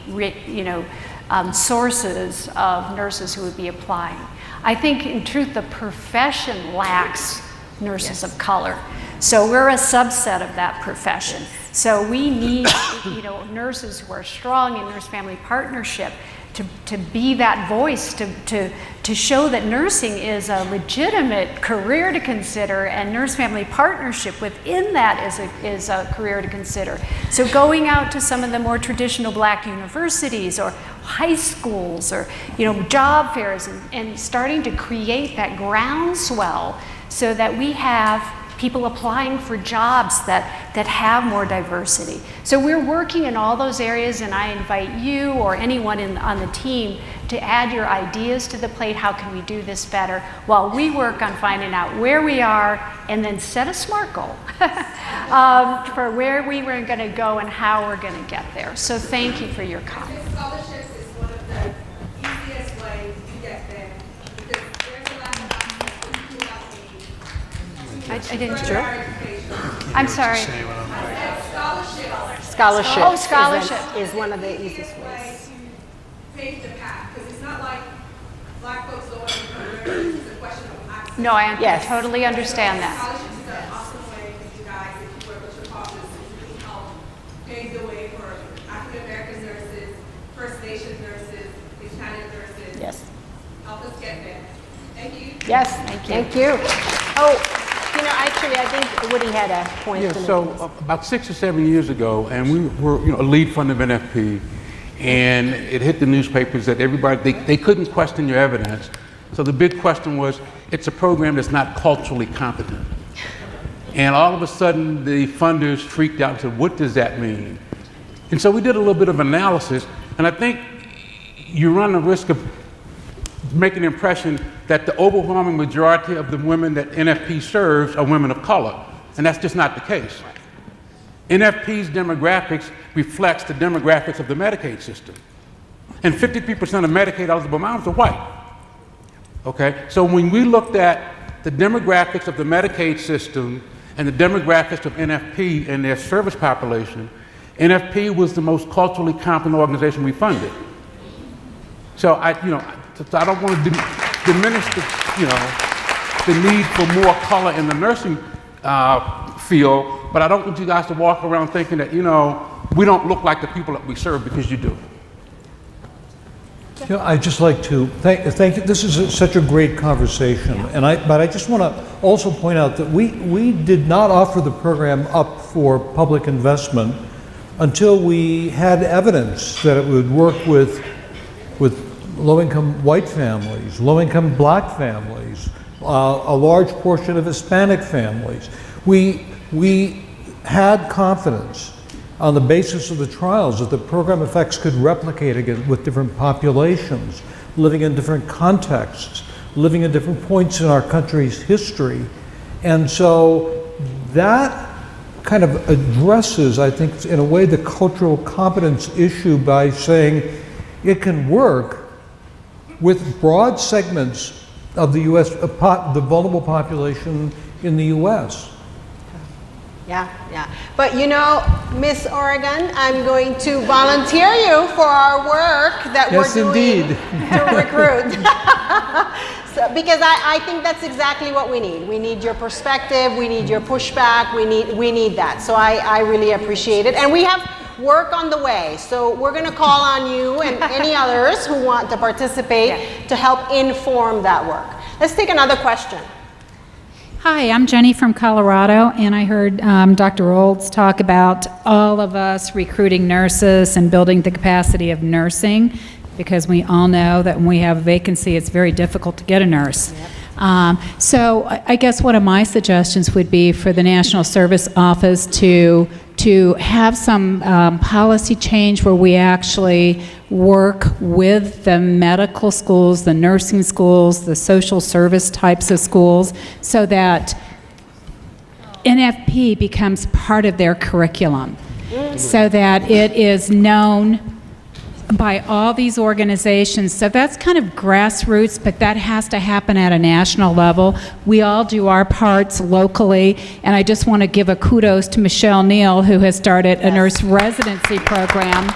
S3: sources of nurses who would be applying. I think, in truth, the profession lacks nurses of color. So we're a subset of that profession. So we need, nurses who are strong in nurse-family partnership to be that voice, to show that nursing is a legitimate career to consider, and nurse-family partnership within that is a career to consider. So going out to some of the more traditional Black universities or high schools or job fairs and starting to create that groundswell so that we have people applying for jobs that have more diversity. So we're working in all those areas, and I invite you or anyone on the team to add your ideas to the plate. How can we do this better? While we work on finding out where we are and then set a SMART goal for where we were going to go and how we're going to get there. So thank you for your comment.
S9: Scholarships is one of the easiest ways to get there, because there's a lot of options
S3: I didn't hear. I'm sorry.
S1: Scholarship.
S3: Oh, scholarship
S1: is one of the easiest ways.
S9: Pave the path, because it's not like Black folks don't want to come here. It's a question of access.
S3: No, I totally understand that.
S9: Scholarships is
S1: Yes,
S3: Thank you.
S1: thank you. Oh, you know, actually, I think Woody had a point.
S2: Yeah,
S1: to make.
S2: so about 6 or 7 years ago, and we were, a lead fund of NFP, and it hit the newspapers that everybody, they couldn't question your evidence. So the big question was, it's a program that's not culturally competent. And all of a sudden, the funders freaked out and said, what does that mean? And so we did a little bit of analysis, and I think you run the risk of making the impression that the overwhelming majority of the women that NFP serves are women of color, and that's just not the case. NFP's demographics reflects the demographics of the Medicaid system, and 53% of Medicaid eligible moms are white. Okay, so when we looked at the demographics of the Medicaid system and the demographics of NFP and their service population, NFP was the most culturally competent organization we funded. So I don't want to diminish the need for more color in the nursing field, but I don't want you guys to walk around thinking that, we don't look like the people that we serve, because you do.
S4: I'd just like to thank you. This is such a great conversation, but I just want to also point out that we did not offer the program up for public investment until we had evidence that it would work with low-income white families, low-income black families, a large portion of Hispanic families. We had confidence on the basis of the trials that the program effects could replicate again with different populations, living in different contexts, living at different points in our country's history. And so that kind of addresses, I think, in a way, the cultural competence issue by saying it can work with broad segments of the U.S., the vulnerable population in the U.S.
S1: Yeah. But Miss Oregon, I'm going to volunteer you for our work that we're doing to recruit. Because I think that's exactly what we need. We need your perspective, we need your pushback, we need that. So I really appreciate it. And we have work on the way. So we're going to call on you and any others who want to participate to help inform that work. Let's take another question.
S10: Hi, I'm Jenny from Colorado, and I heard Dr. Olds talk about all of us recruiting nurses and building the capacity of nursing, because we all know that when we have a vacancy, it's very difficult to get a nurse. Yep. So I guess one of my suggestions would be for the National Service Office to have some policy change where we actually work with the medical schools, the nursing schools, the social service types of schools, so that NFP becomes part of their curriculum, so that it is known by all these organizations. So that's kind of grassroots, but that has to happen at a national level. We all do our parts locally, and I just want to give a kudos to Michelle Neal, who has started a nurse residency program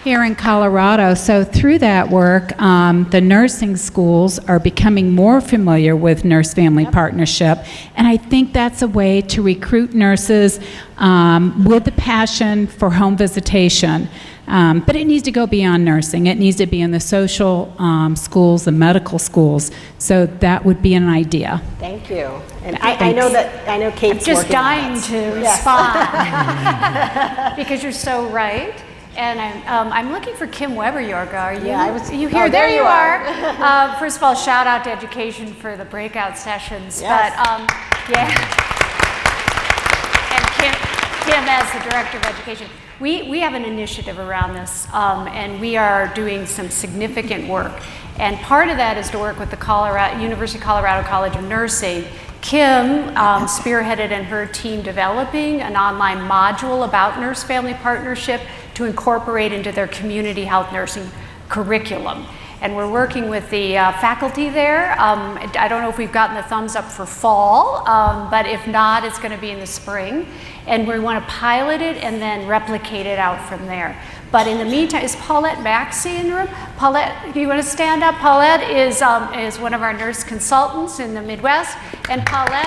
S10: here in Colorado. So through that work, the nursing schools are becoming more familiar with nurse-family partnership, and I think that's a way to recruit nurses with the passion for home visitation. But it needs to go beyond nursing. It needs to be in the social schools, the medical schools. So that would be an idea.
S1: Thank you. And I know Kate's
S3: just
S1: working
S3: dying
S1: on
S3: to
S1: that.
S3: respond because you're so right. And I'm looking for Kim Weber-Yorga. Are you?
S1: Yeah,
S3: you here? There you are. First of all, shout out to education for the breakout sessions.
S1: Yes.
S3: But and Kim as the director of education. We have an initiative around this, and we are doing some significant work. And part of that is to work with the University of Colorado College of Nursing. Kim spearheaded and her team developing an online module about nurse-family partnership to incorporate into their community health nursing curriculum. And we're working with the faculty there. I don't know if we've gotten the thumbs up for fall, but if not, it's going to be in the spring. And we want to pilot it and then replicate it out from there. But in the meantime, is Paulette Maxey in the room? Paulette, do you want to stand up? Paulette is one of our nurse consultants in the Midwest. And Paulette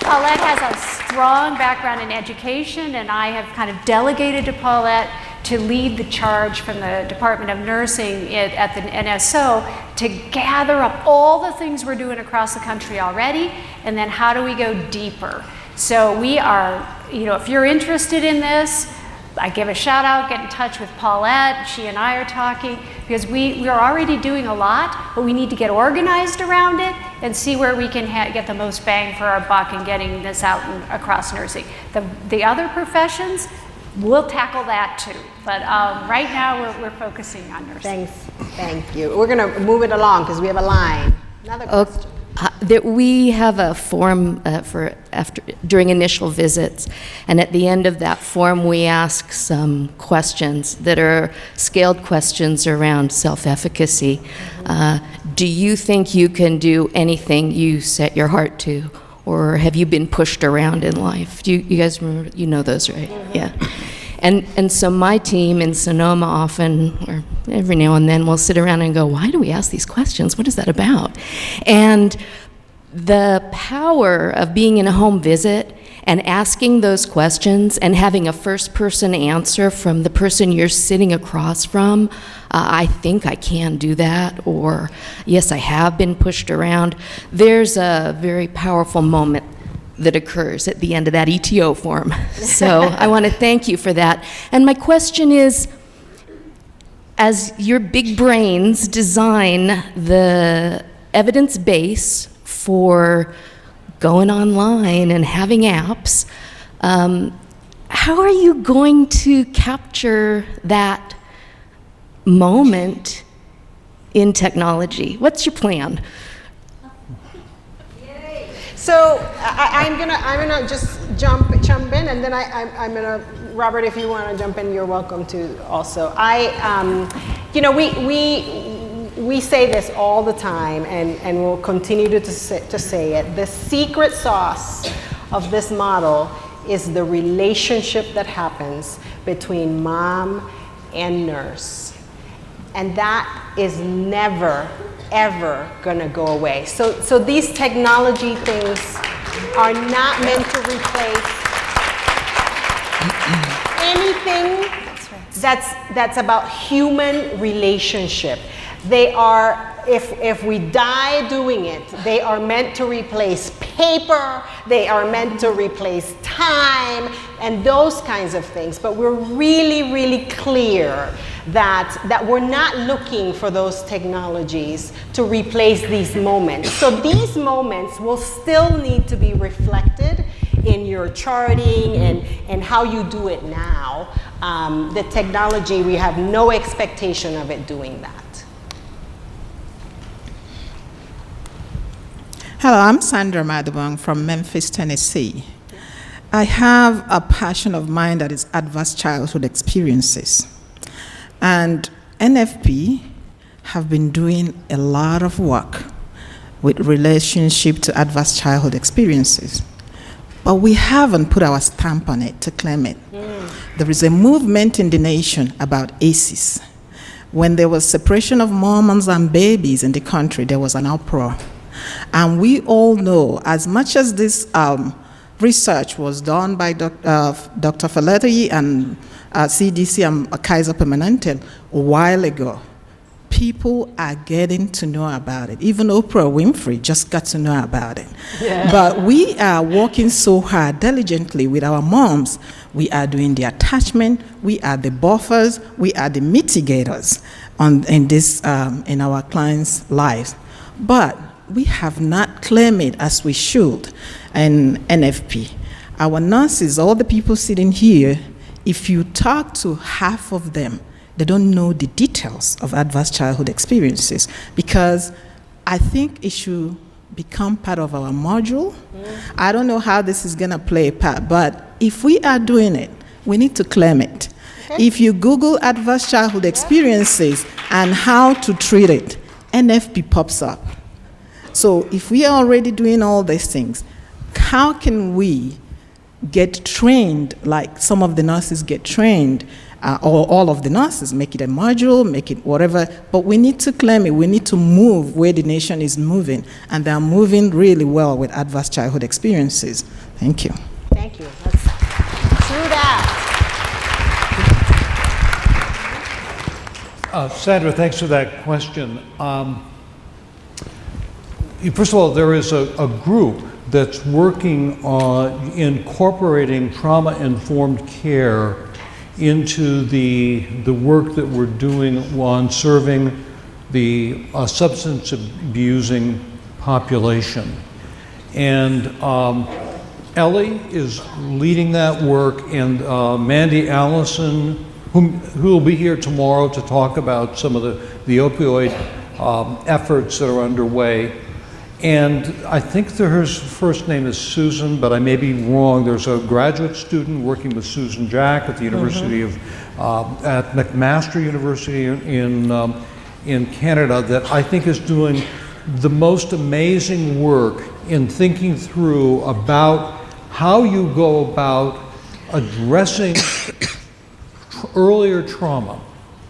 S3: has a strong background in education, and I have kind of delegated to Paulette to lead the charge from the Department of Nursing at the NSO to gather up all the things we're doing across the country already, and then how do we go deeper. So we are, if you're interested in this, I give a shout out, get in touch with Paulette, she and I are talking, because we are already doing a lot, but we need to get organized around it and see where we can get the most bang for our buck in getting this out across nursing. The other professions, we'll tackle that too, but right now we're focusing on nursing.
S1: Thank you. We're gonna move it along because we have a line. Another question.
S11: That we have a form during initial visits, and at the end of that form we ask some questions that are scaled questions around self-efficacy. Do you think you can do anything you set your heart to, or have you been pushed around in life? You guys remember? You know those, right? Yeah. And so my team in Sonoma often, or every now and then, will sit around and go, why do we ask these questions? What is that about? And the power of being in a home visit and asking those questions and having a first-person answer from the person you're sitting across from, I think I can do that, or yes, I have been pushed around. There's a very powerful moment that occurs at the end of that ETO form. So I want to thank you for that. And my question is, as your big brains design the evidence base for going online and having apps, how are you going to capture that moment in technology? What's your plan?
S1: So I'm gonna just jump in, and then I'm gonna, Robert, if you want to jump in, you're welcome to also. We say this all the time, and we'll continue to say it. The secret sauce of this model is the relationship that happens between mom and nurse, and that is never ever gonna go away. So these technology things are not meant to replace anything that's about human relationship. They are, if we die doing it, they are meant to replace paper, they are meant to replace time, and those kinds of things. But we're really, really clear that we're not looking for those technologies to replace these moments. So these moments will still need to be reflected in your charting and how you do it now. The technology, we have no expectation of it doing that.
S12: Hello, I'm Sandra Madubang from Memphis, Tennessee. I have a passion of mine that is adverse childhood experiences. And NFP have been doing a lot of work with relationship to adverse childhood experiences. But we haven't put our stamp on it to claim it. There is a movement in the nation about ACEs. When there was separation of moms and babies in the country, there was an uproar. And we all know, as much as this research was done by Dr. Faletti and CDC and Kaiser Permanente a while ago, people are getting to know about it. Even Oprah Winfrey just got to know about it. Yeah. But we are working so hard, diligently with our moms. We are doing the attachment, we are the buffers, we are the mitigators in our clients' lives. But we have not claimed it as we should in NFP. Our nurses, all the people sitting here, if you talk to half of them, they don't know the details of adverse childhood experiences, because I think it should become part of our module. I don't know how this is going to play a part, but if we are doing it, we need to claim it. Okay. If you Google adverse childhood experiences and how to treat it, NFP pops up. So if we are already doing all these things, how can we get trained like some of the nurses get trained, or all of the nurses, make it a module, make it whatever, but we need to claim it. We need to move where the nation is moving, and they're moving really well with adverse childhood experiences. Thank you.
S1: Thank you. Let's do that.
S4: Sandra, thanks for that question. First of all, there is a group that's working on incorporating trauma-informed care into the work that we're doing on serving the substance abusing population. And Ellie is leading that work, and Mandy Allison, who will be here tomorrow to talk about some of the opioid efforts that are underway. And I think her first name is Susan, but I may be wrong. There's a graduate student working with Susan Jack at the University of, at McMaster University in Canada, that I think is doing the most amazing work in thinking through about how you go about addressing earlier trauma,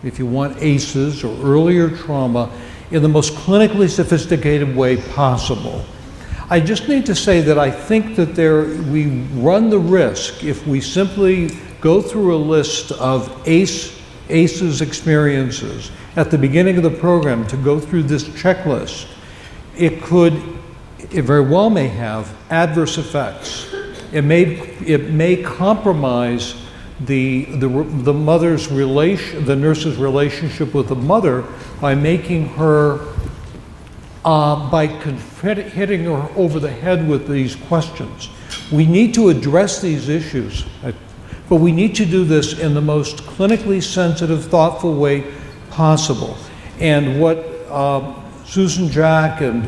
S4: if you want ACEs or earlier trauma, in the most clinically sophisticated way possible. I just need to say that I think that we run the risk, if we simply go through a list of ACEs experiences at the beginning of the program, to go through this checklist, it very well may have adverse effects. It may compromise the mother's the nurse's relationship with the mother by making her, hitting her over the head with these questions. We need to address these issues, but we need to do this in the most clinically sensitive, thoughtful way possible. And what Susan Jack and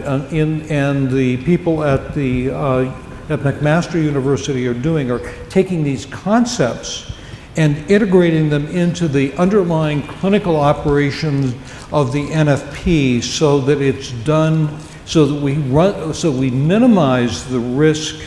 S4: the people at McMaster University are doing are taking these concepts and integrating them into the underlying clinical operations of the NFP, so that it's done, so that we minimize the risk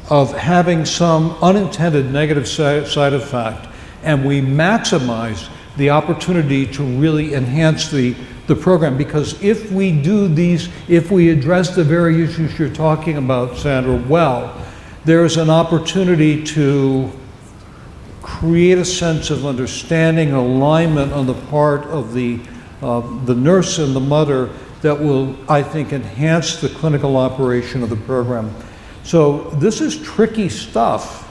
S4: of having some unintended negative side effect, and we maximize the opportunity to really enhance the program. Because if we do these, if we address the very issues you're talking about, Sandra, well, there's an opportunity to create a sense of understanding, alignment on the part of the nurse and the mother that will, I think, enhance the clinical operation of the program. So this is tricky stuff,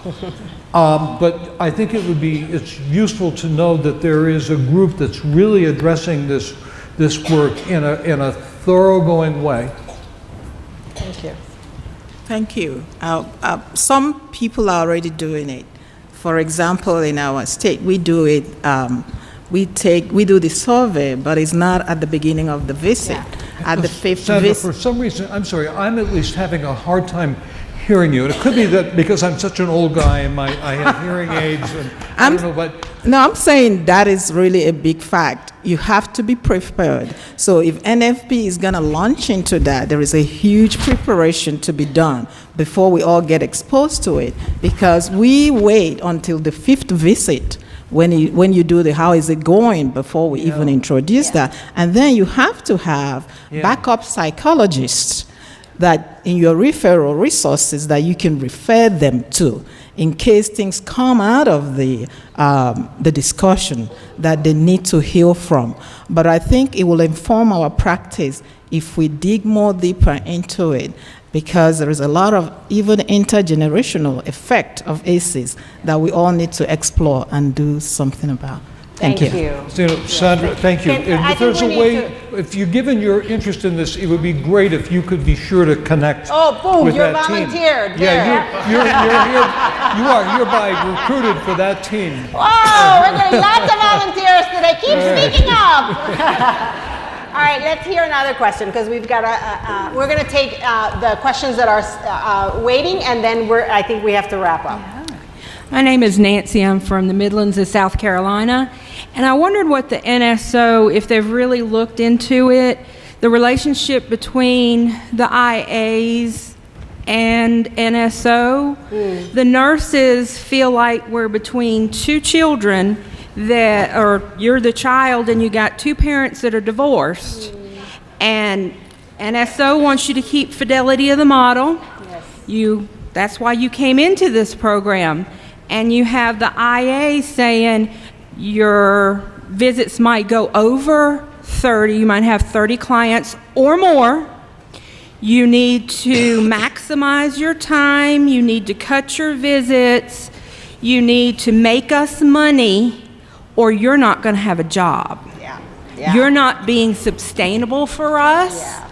S4: but I think it's useful to know that there is a group that's really addressing this work in a thoroughgoing way.
S1: Thank you.
S12: Thank you. Some people are already doing it. For example, in our state, we do it. We do the survey, but it's not at the beginning of the visit. Yeah. At the fifth
S4: Sandra,
S12: visit.
S4: for some reason, I'm sorry, I'm at least having a hard time hearing you. And it could be that because I'm such an old guy and I have hearing aids, and I don't know what.
S12: No, I'm saying that is really a big fact. You have to be prepared. So if NFP is going to launch into that, there is a huge preparation to be done before we all get exposed to it, because we wait until the fifth visit when you do the how is it going before we even introduce that. And then you have to have backup psychologists that in your referral resources that you can refer them to in case things come out of the discussion that they need to heal from. But I think it will inform our practice if we dig more deeper into it, because there is a lot of even intergenerational effect of ACEs that we all need to explore and do something about. Thank you.
S4: Sandra, thank you. If there's a way, if you're given your interest in this, it would be great if you could be sure to connect.
S1: Oh, boom!
S4: With
S1: You're
S4: that
S1: volunteered.
S4: Team. Yeah, you are hereby recruited for that team.
S1: Whoa! We're getting lots of volunteers today. Keep speaking up. All right, let's hear another question, because we've got we're going to take the questions that are waiting, and then I think we have to wrap up.
S13: My name is Nancy. I'm from the Midlands of South Carolina, and I wondered what the NSO, if they've really looked into it, the relationship between the IAs and NSO. The nurses feel like we're between two children or you're the child and you got two parents that are divorced, and NSO wants you to keep fidelity of the model. That's why you came into this program. And you have the IA saying you're visits might go over 30. You might have 30 clients or more. You need to maximize your time. You need to cut your visits. You need to make us money, or you're not going to have a job.
S1: Yeah.
S13: You're not being sustainable for us.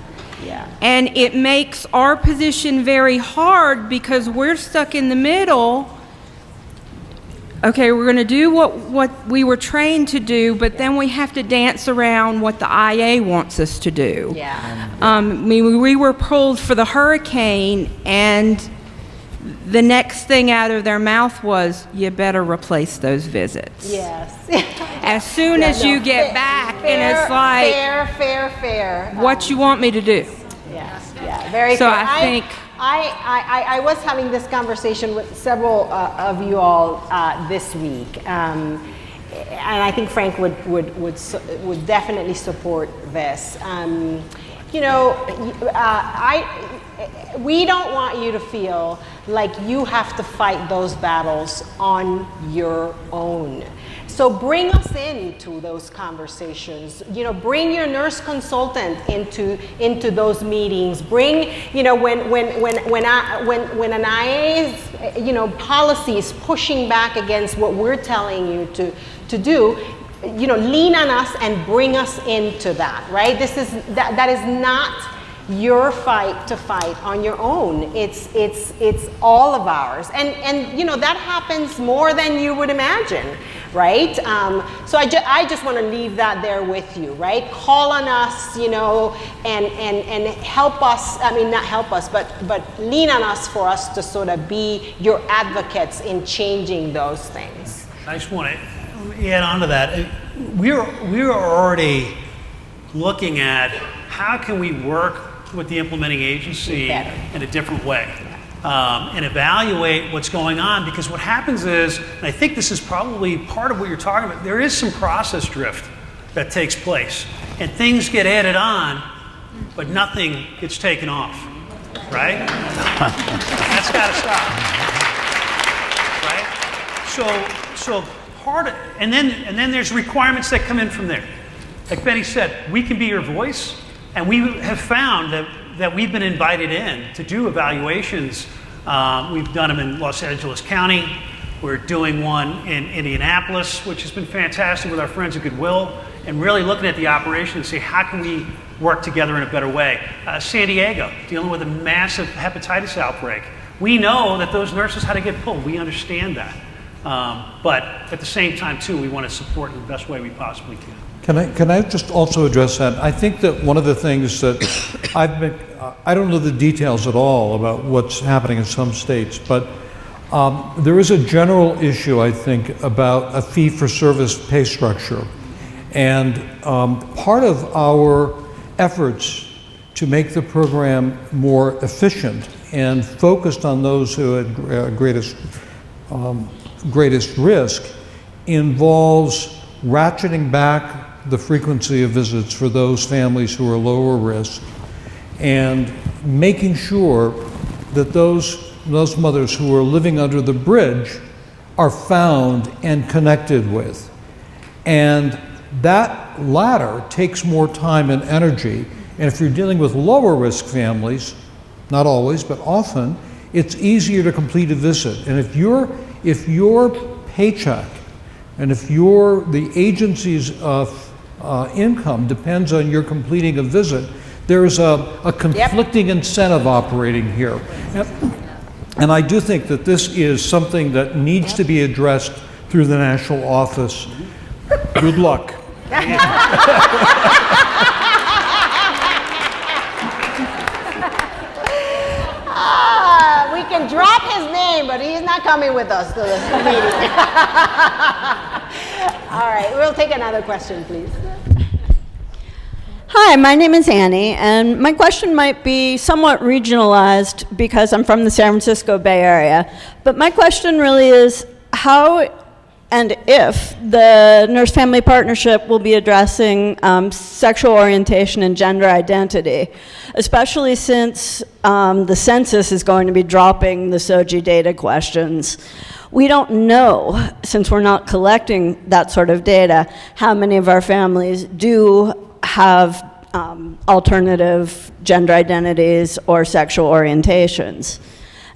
S1: Yeah.
S13: And it makes our position very hard because we're stuck in the middle. Okay, we're going to do what we were trained to do, but then we have to dance around what the IA wants us to do.
S1: Yeah.
S13: I mean, we were pulled for the hurricane, and the next thing out of their mouth was, you better replace those visits.
S1: Yes.
S13: As soon as you get back, and it's like,
S1: fair.
S13: what you want me to do?
S1: Yeah, very
S13: So
S1: fair.
S13: I think
S1: I was having this conversation with several of you all this week, and I think Frank would definitely support this. We don't want you to feel like you have to fight those battles on your own. So bring us into those conversations. Bring your nurse consultant into those meetings. Bring, when an IA's, policy is pushing back against what we're telling you to do, lean on us and bring us into that, right? That is not your fight to fight on your own. It's all of ours, and that happens more than you would imagine, right? So I just want to leave that there with you, right? Call on us, and help us. I mean, not help us, but lean on us for us to sort of be your advocates in changing those things.
S5: I just want to add on to that. We're already looking at how can we work with the implementing agency in a different way, and evaluate what's going on, because what happens is, and I think this is probably part of what you're talking about, there is some process drift that takes place, and things get added on, but nothing gets taken off, right? That's got to stop, right? So part of, and then there's requirements that come in from there. Like Benny said, we can be your voice. And we have found that we've been invited in to do evaluations. We've done them in Los Angeles County. We're doing one in Indianapolis, which has been fantastic with our friends at Goodwill, and really looking at the operation and say, how can we work together in a better way? San Diego, dealing with a massive hepatitis outbreak. We know that those nurses had to get pulled. We understand that. But at the same time, too, we want to support in the best way we possibly can.
S4: Can I just also address that? I think that one of the things that I don't know the details at all about what's happening in some states, but there is a general issue, I think, about a fee-for-service pay structure. And part of our efforts to make the program more efficient and focused on those who had greatest risk involves ratcheting back the frequency of visits for those families who are lower risk, and making sure that those mothers who are living under the bridge are found and connected with. And that latter takes more time and energy. And if you're dealing with lower risk families, not always, but often, it's easier to complete a visit. And if your paycheck and if the agency's income depends on your completing a visit, there's a conflicting incentive operating here. And I do think that this is something that needs to be addressed through the national office. Good luck.
S1: We can drop his name, but he's not coming with us to this meeting. All right, we'll take another question, please.
S14: Hi, my name is Annie, and my question might be somewhat regionalized because I'm from the San Francisco Bay Area. But my question really is how and if the Nurse-Family Partnership will be addressing sexual orientation and gender identity, especially since the census is going to be dropping the SOGI data questions. we don't know, since we're not collecting that sort of data, how many of our families do have alternative gender identities or sexual orientations.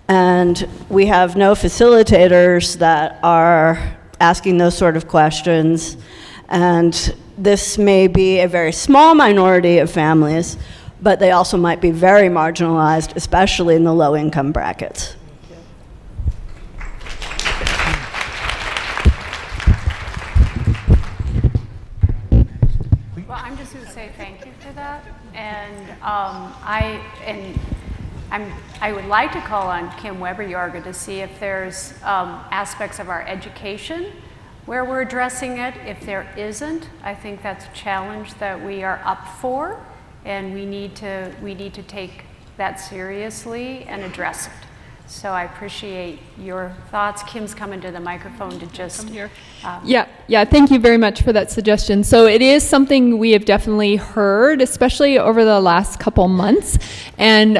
S14: And we have no facilitators that are asking those sort of questions. And this may be a very small minority of families, but they also might be very marginalized, especially in the low-income brackets.
S3: Well, I'm just going to say thank you for that, and I would like to call on Kim Weber-Yarga to see if there's aspects of our education where we're addressing it. If there isn't, I think that's a challenge that we are up for, and we need to take that seriously and address it. So I appreciate your thoughts. Kim's coming to the microphone to just come here.
S15: Yeah, thank you very much for that suggestion. So it is something we have definitely heard, especially over the last couple months, and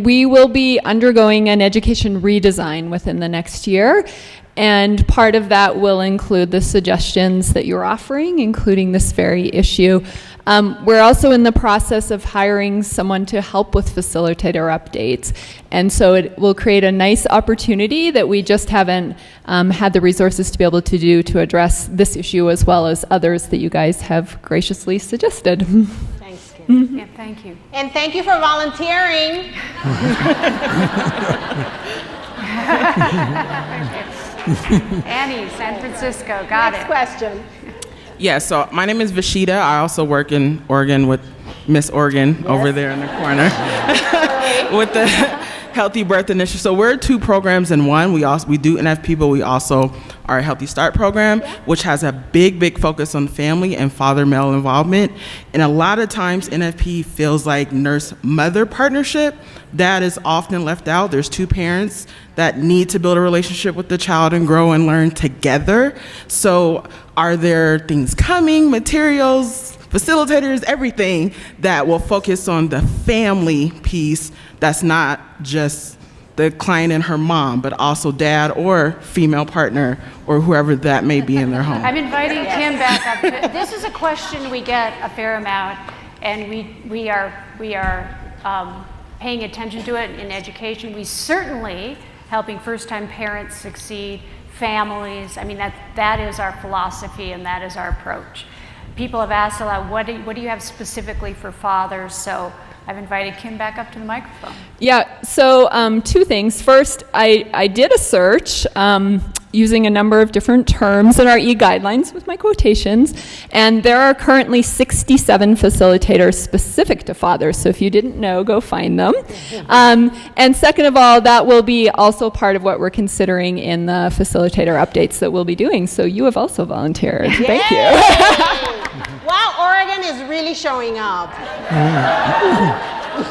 S15: we will be undergoing an education redesign within the next year. And part of that will include the suggestions that you're offering, including this very issue. We're also in the process of hiring someone to help with facilitator updates. And so it will create a nice opportunity that we just haven't had the resources to be able to do to address this issue, as well as others that you guys have graciously suggested.
S1: Thanks, Kim.
S3: Yeah, thank you.
S1: And thank you for volunteering.
S3: Annie, San Francisco, got
S1: Next
S3: it.
S1: question.
S16: Yeah, so my name is Vashida. I also work in Oregon with Miss Oregon over there in the corner with the Healthy Birth Initiative. So we're two programs in one. We do NFP, but we also are a Healthy Start program, which has a big focus on family and father-male involvement. And a lot of times NFP feels like nurse-mother partnership. That is often left out. There's two parents that need to build a relationship with the child and grow and learn together. So are there things coming, materials, facilitators, everything that will focus on the family piece that's not just the client and her mom, but also dad or female partner or whoever that may be in their home?
S3: I'm inviting Kim back up. This is a question we get a fair amount, and we are paying attention to it in education. We certainly helping first-time parents succeed, families. I mean, that is our philosophy and that is our approach. People have asked a lot, what do you have specifically for fathers? So I've invited Kim back up to the microphone.
S15: Yeah, so two things. First, I did a search using a number of different terms in our e-guidelines with my quotations, and there are currently 67 facilitators specific to fathers, so if you didn't know, go find them. And second of all, that will be also part of what we're considering in the facilitator updates that we'll be doing, so you have also volunteered.
S1: Yay!
S15: Thank you.
S1: Wow, Oregon is really showing up.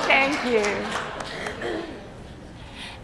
S3: Thank you.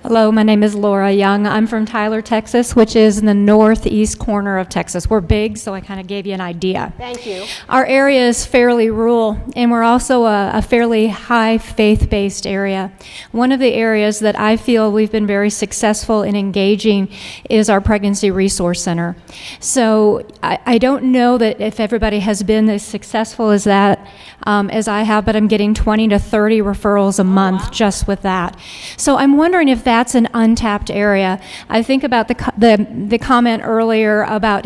S17: Hello, my name is Laura Young. I'm from Tyler, Texas, which is in the northeast corner of Texas. We're big, so I kind of gave you an idea.
S1: Thank you.
S17: Our area is fairly rural, and we're also a fairly high faith-based area. One of the areas that I feel we've been very successful in engaging is our Pregnancy Resource Center. So I don't know that if everybody has been as successful as that as I have, but I'm getting 20 to 30 referrals a month just with that. So I'm wondering if that's an untapped area. I think about the comment earlier about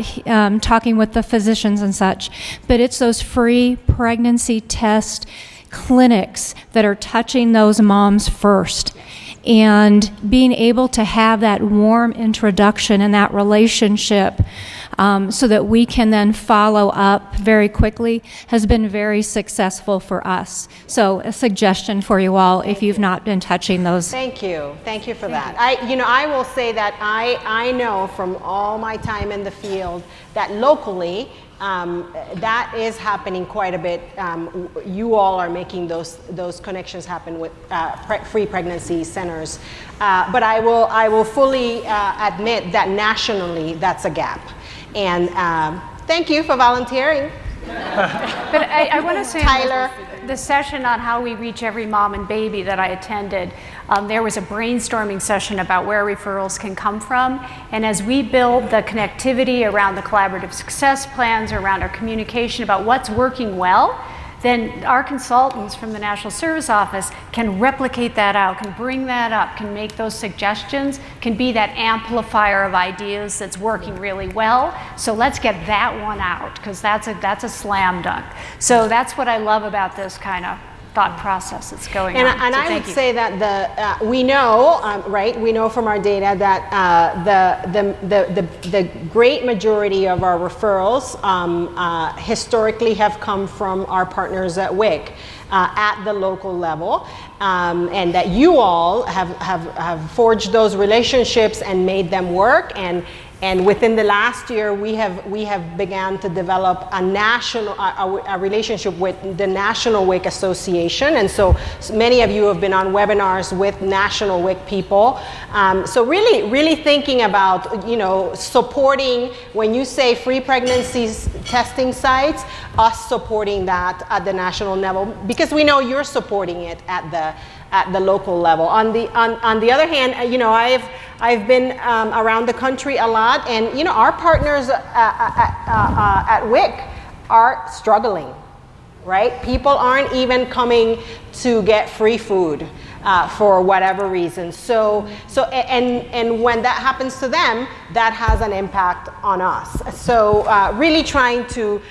S17: talking with the physicians and such, but it's those free pregnancy test clinics that are touching those moms first. And being able to have that warm introduction and that relationship so that we can then follow up very quickly has been very successful for us. So a suggestion for you all if you've not been touching those.
S1: Thank you for that. I will say that I know from all my time in the field that locally that is happening quite a bit. You all are making those connections happen with free pregnancy centers. But I will fully admit that nationally that's a gap. And thank you for volunteering.
S3: But I want to say,
S1: Tyler.
S3: The session on how we reach every mom and baby that I attended, there was a brainstorming session about where referrals can come from. And as we build the connectivity around the collaborative success plans, around our communication about what's working well, then our consultants from the National Service Office can replicate that out, can bring that up, can make those suggestions, can be that amplifier of ideas that's working really well. So let's get that one out, because that's a slam dunk. So that's what I love about this kind of thought process that's going on.
S1: And
S3: So
S1: I
S3: thank
S1: would
S3: you.
S1: say that we know, right? We know from our data that the great majority of our referrals historically have come from our partners at WIC at the local level, and that you all have forged those relationships and made them work. And within the last year, we have began to develop a national a relationship with the National WIC Association, and so many of you have been on webinars with National WIC people. So really thinking about supporting, when you say free pregnancies testing sites, us supporting that at the national level, because we know you're supporting it at the local level. On the other hand, I've been around the country a lot, and our partners at WIC are struggling, right? People aren't even coming to get free food for whatever reason. So when that happens to them, that has an impact on us. So really trying to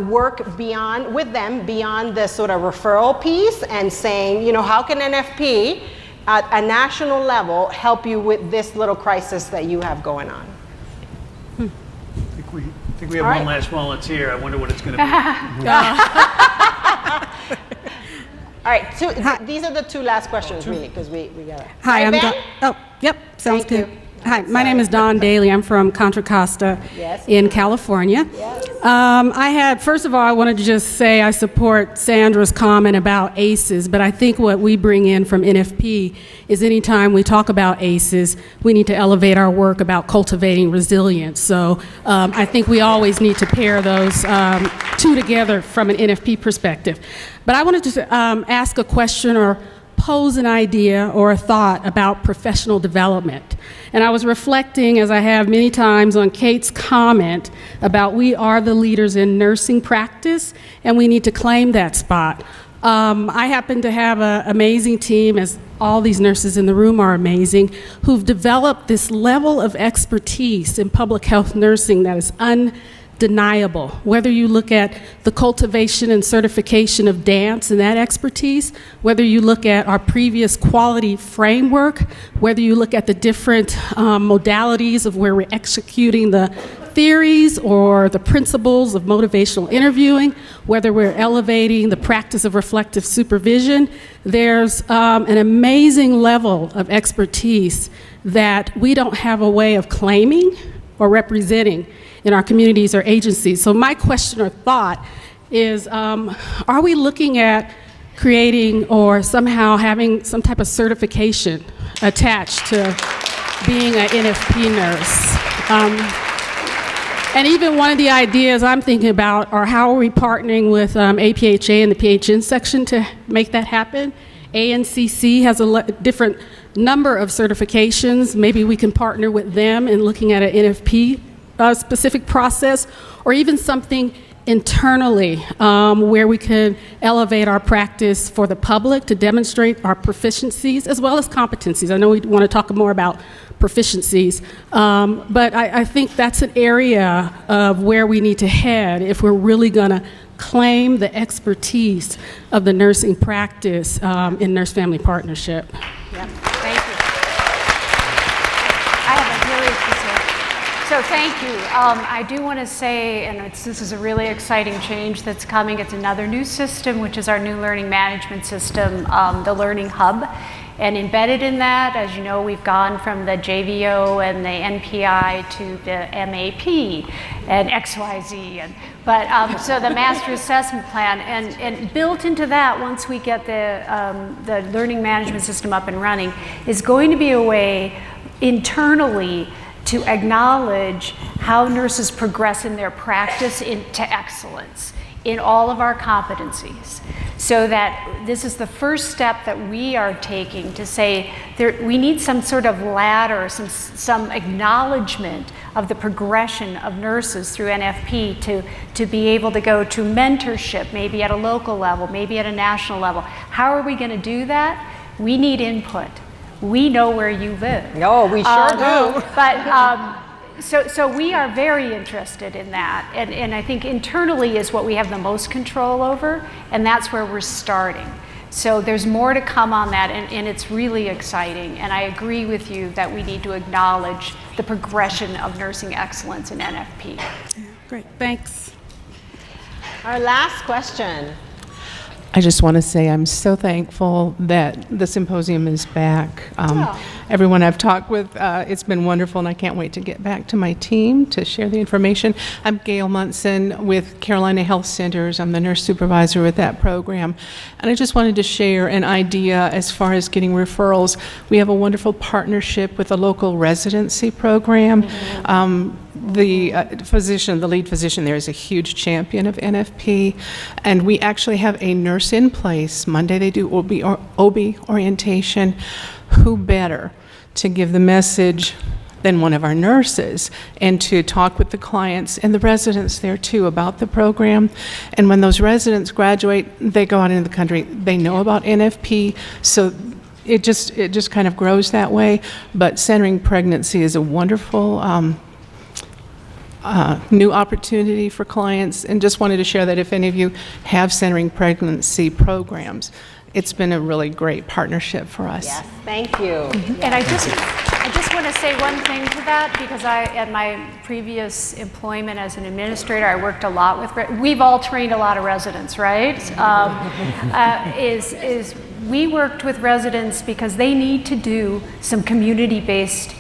S1: work with them beyond the sort of referral piece, and saying, how can NFP at a national level help you with this little crisis that you have going on?
S5: I think we have one last volunteer. I wonder what it's going to be.
S1: All right, these are the two last questions, really, because we got it.
S18: Hi, I'm
S1: Ben?
S18: yep, sounds
S1: Thank
S18: good.
S1: you.
S18: Hi, my name is Dawn Daly. I'm from Contra Costa in California. First of all, I wanted to just say I support Sandra's comment about ACEs, but I think what we bring in from NFP is anytime we talk about ACEs, we need to elevate our work about cultivating resilience. So I think we always need to pair those two together from an NFP perspective. But I wanted to ask a question or pose an idea or a thought about professional development. And I was reflecting, as I have many times, on Kate's comment about we are the leaders in nursing practice, and we need to claim that spot. I happen to have an amazing team, as all these nurses in the room are amazing, who've developed this level of expertise in public health nursing that is undeniable. Whether you look at the cultivation and certification of dance and that expertise, whether you look at our previous quality framework, whether you look at the different modalities of where we're executing the theories or the principles of motivational interviewing, whether we're elevating the practice of reflective supervision, there's an amazing level of expertise that we don't have a way of claiming or representing in our communities or agencies. So my question or thought is, are we looking at creating or somehow having some type of certification attached to being an NFP nurse? And even one of the ideas I'm thinking about are how are we partnering with APHA and the PHN section to make that happen? ANCC has a different number of certifications. Maybe we can partner with them in looking at an NFP specific process, or even something internally where we could elevate our practice for the public to demonstrate our proficiencies as well as competencies. I know we want to talk more about proficiencies, but I think that's an area of where we need to head if we're really going to claim the expertise of the nursing practice in nurse-family partnership.
S3: Yeah, thank you. I have a really specific. So thank you. I do want to say, and this is a really exciting change that's coming. It's another new system, which is our new learning management system, the Learning Hub. And embedded in that, as you know, we've gone from the JVO and the NPI to the MAP and XYZ. So the Master Assessment Plan, and built into that, once we get the learning management system up and running, is going to be a way internally to acknowledge how nurses progress in their practice into excellence. in all of our competencies, so that this is the first step that we are taking to say we need some sort of ladder, some acknowledgement of the progression of nurses through NFP to be able to go to mentorship, maybe at a local level, maybe at a national level. How are we going to do that? We need input. We know where you live.
S1: No, we sure do.
S3: But so we are very interested in that, and I think internally is what we have the most control over, and that's where we're starting. So there's more to come on that, and it's really exciting, and I agree with you that we need to acknowledge the progression of nursing excellence in NFP.
S18: Great, thanks.
S1: Our last question.
S19: I just want to say I'm so thankful that the symposium is back. Everyone I've talked with, it's been wonderful, and I can't wait to get back to my team to share the information. I'm Gail Munson with Carolina Health Centers. I'm the nurse supervisor with that program. And I just wanted to share an idea as far as getting referrals. We have a wonderful partnership with a local residency program. The physician, the lead physician there, is a huge champion of NFP, and we actually have a nurse in place. Monday they do OB orientation. Who better to give the message than one of our nurses, and to talk with the clients and the residents there too about the program. And when those residents graduate, they go out into the country. They know about NFP, so it just kind of grows that way. But centering pregnancy is a wonderful new opportunity for clients, and just wanted to share that if any of you have centering pregnancy programs, it's been a really great partnership for us.
S1: Yes, thank you.
S3: And I just want to say one thing to that, because at my previous employment as an administrator, I worked a lot with, we've all trained a lot of residents, right? We worked with residents because they need to do some community-based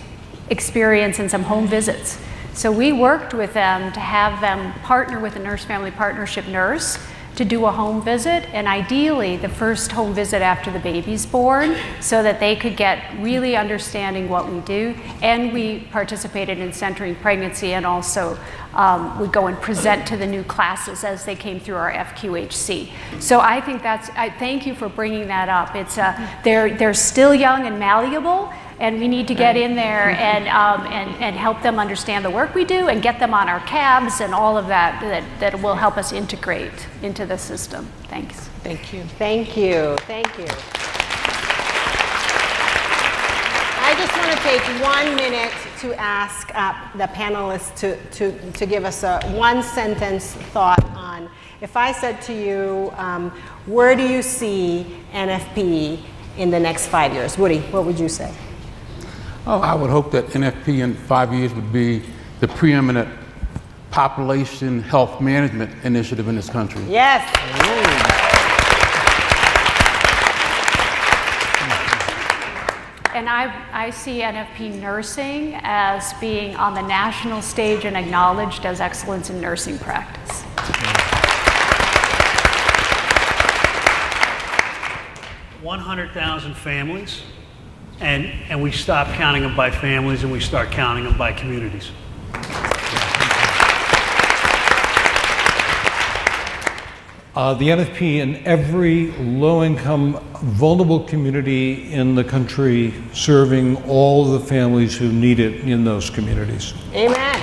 S3: experience and some home visits. So we worked with them to have them partner with a nurse-family partnership nurse to do a home visit, and ideally the first home visit after the baby's born, so that they could get really understanding what we do. And we participated in centering pregnancy, and also would go and present to the new classes as they came through our FQHC. So I think I thank you for bringing that up. It's they're still young and malleable, and we need to get in there and help them understand the work we do, and get them on our cabs and all of that will help us integrate into the system. Thanks.
S19: Thank you.
S1: Thank you. Thank you. I just want to take 1 minute to ask the panelists to give us a one-sentence thought on, if I said to you, where do you see NFP in the next 5 years? Woody, what would you say?
S2: Oh, I would hope that NFP in 5 years would be the preeminent population health management initiative in this country.
S1: Yes.
S3: And I see NFP nursing as being on the national stage and acknowledged as excellence in nursing practice.
S5: 100,000 families, and we stop counting them by families and we start counting them by communities.
S4: The NFP in every low-income, vulnerable community in the country, serving all the families who need it in those communities.
S1: Amen.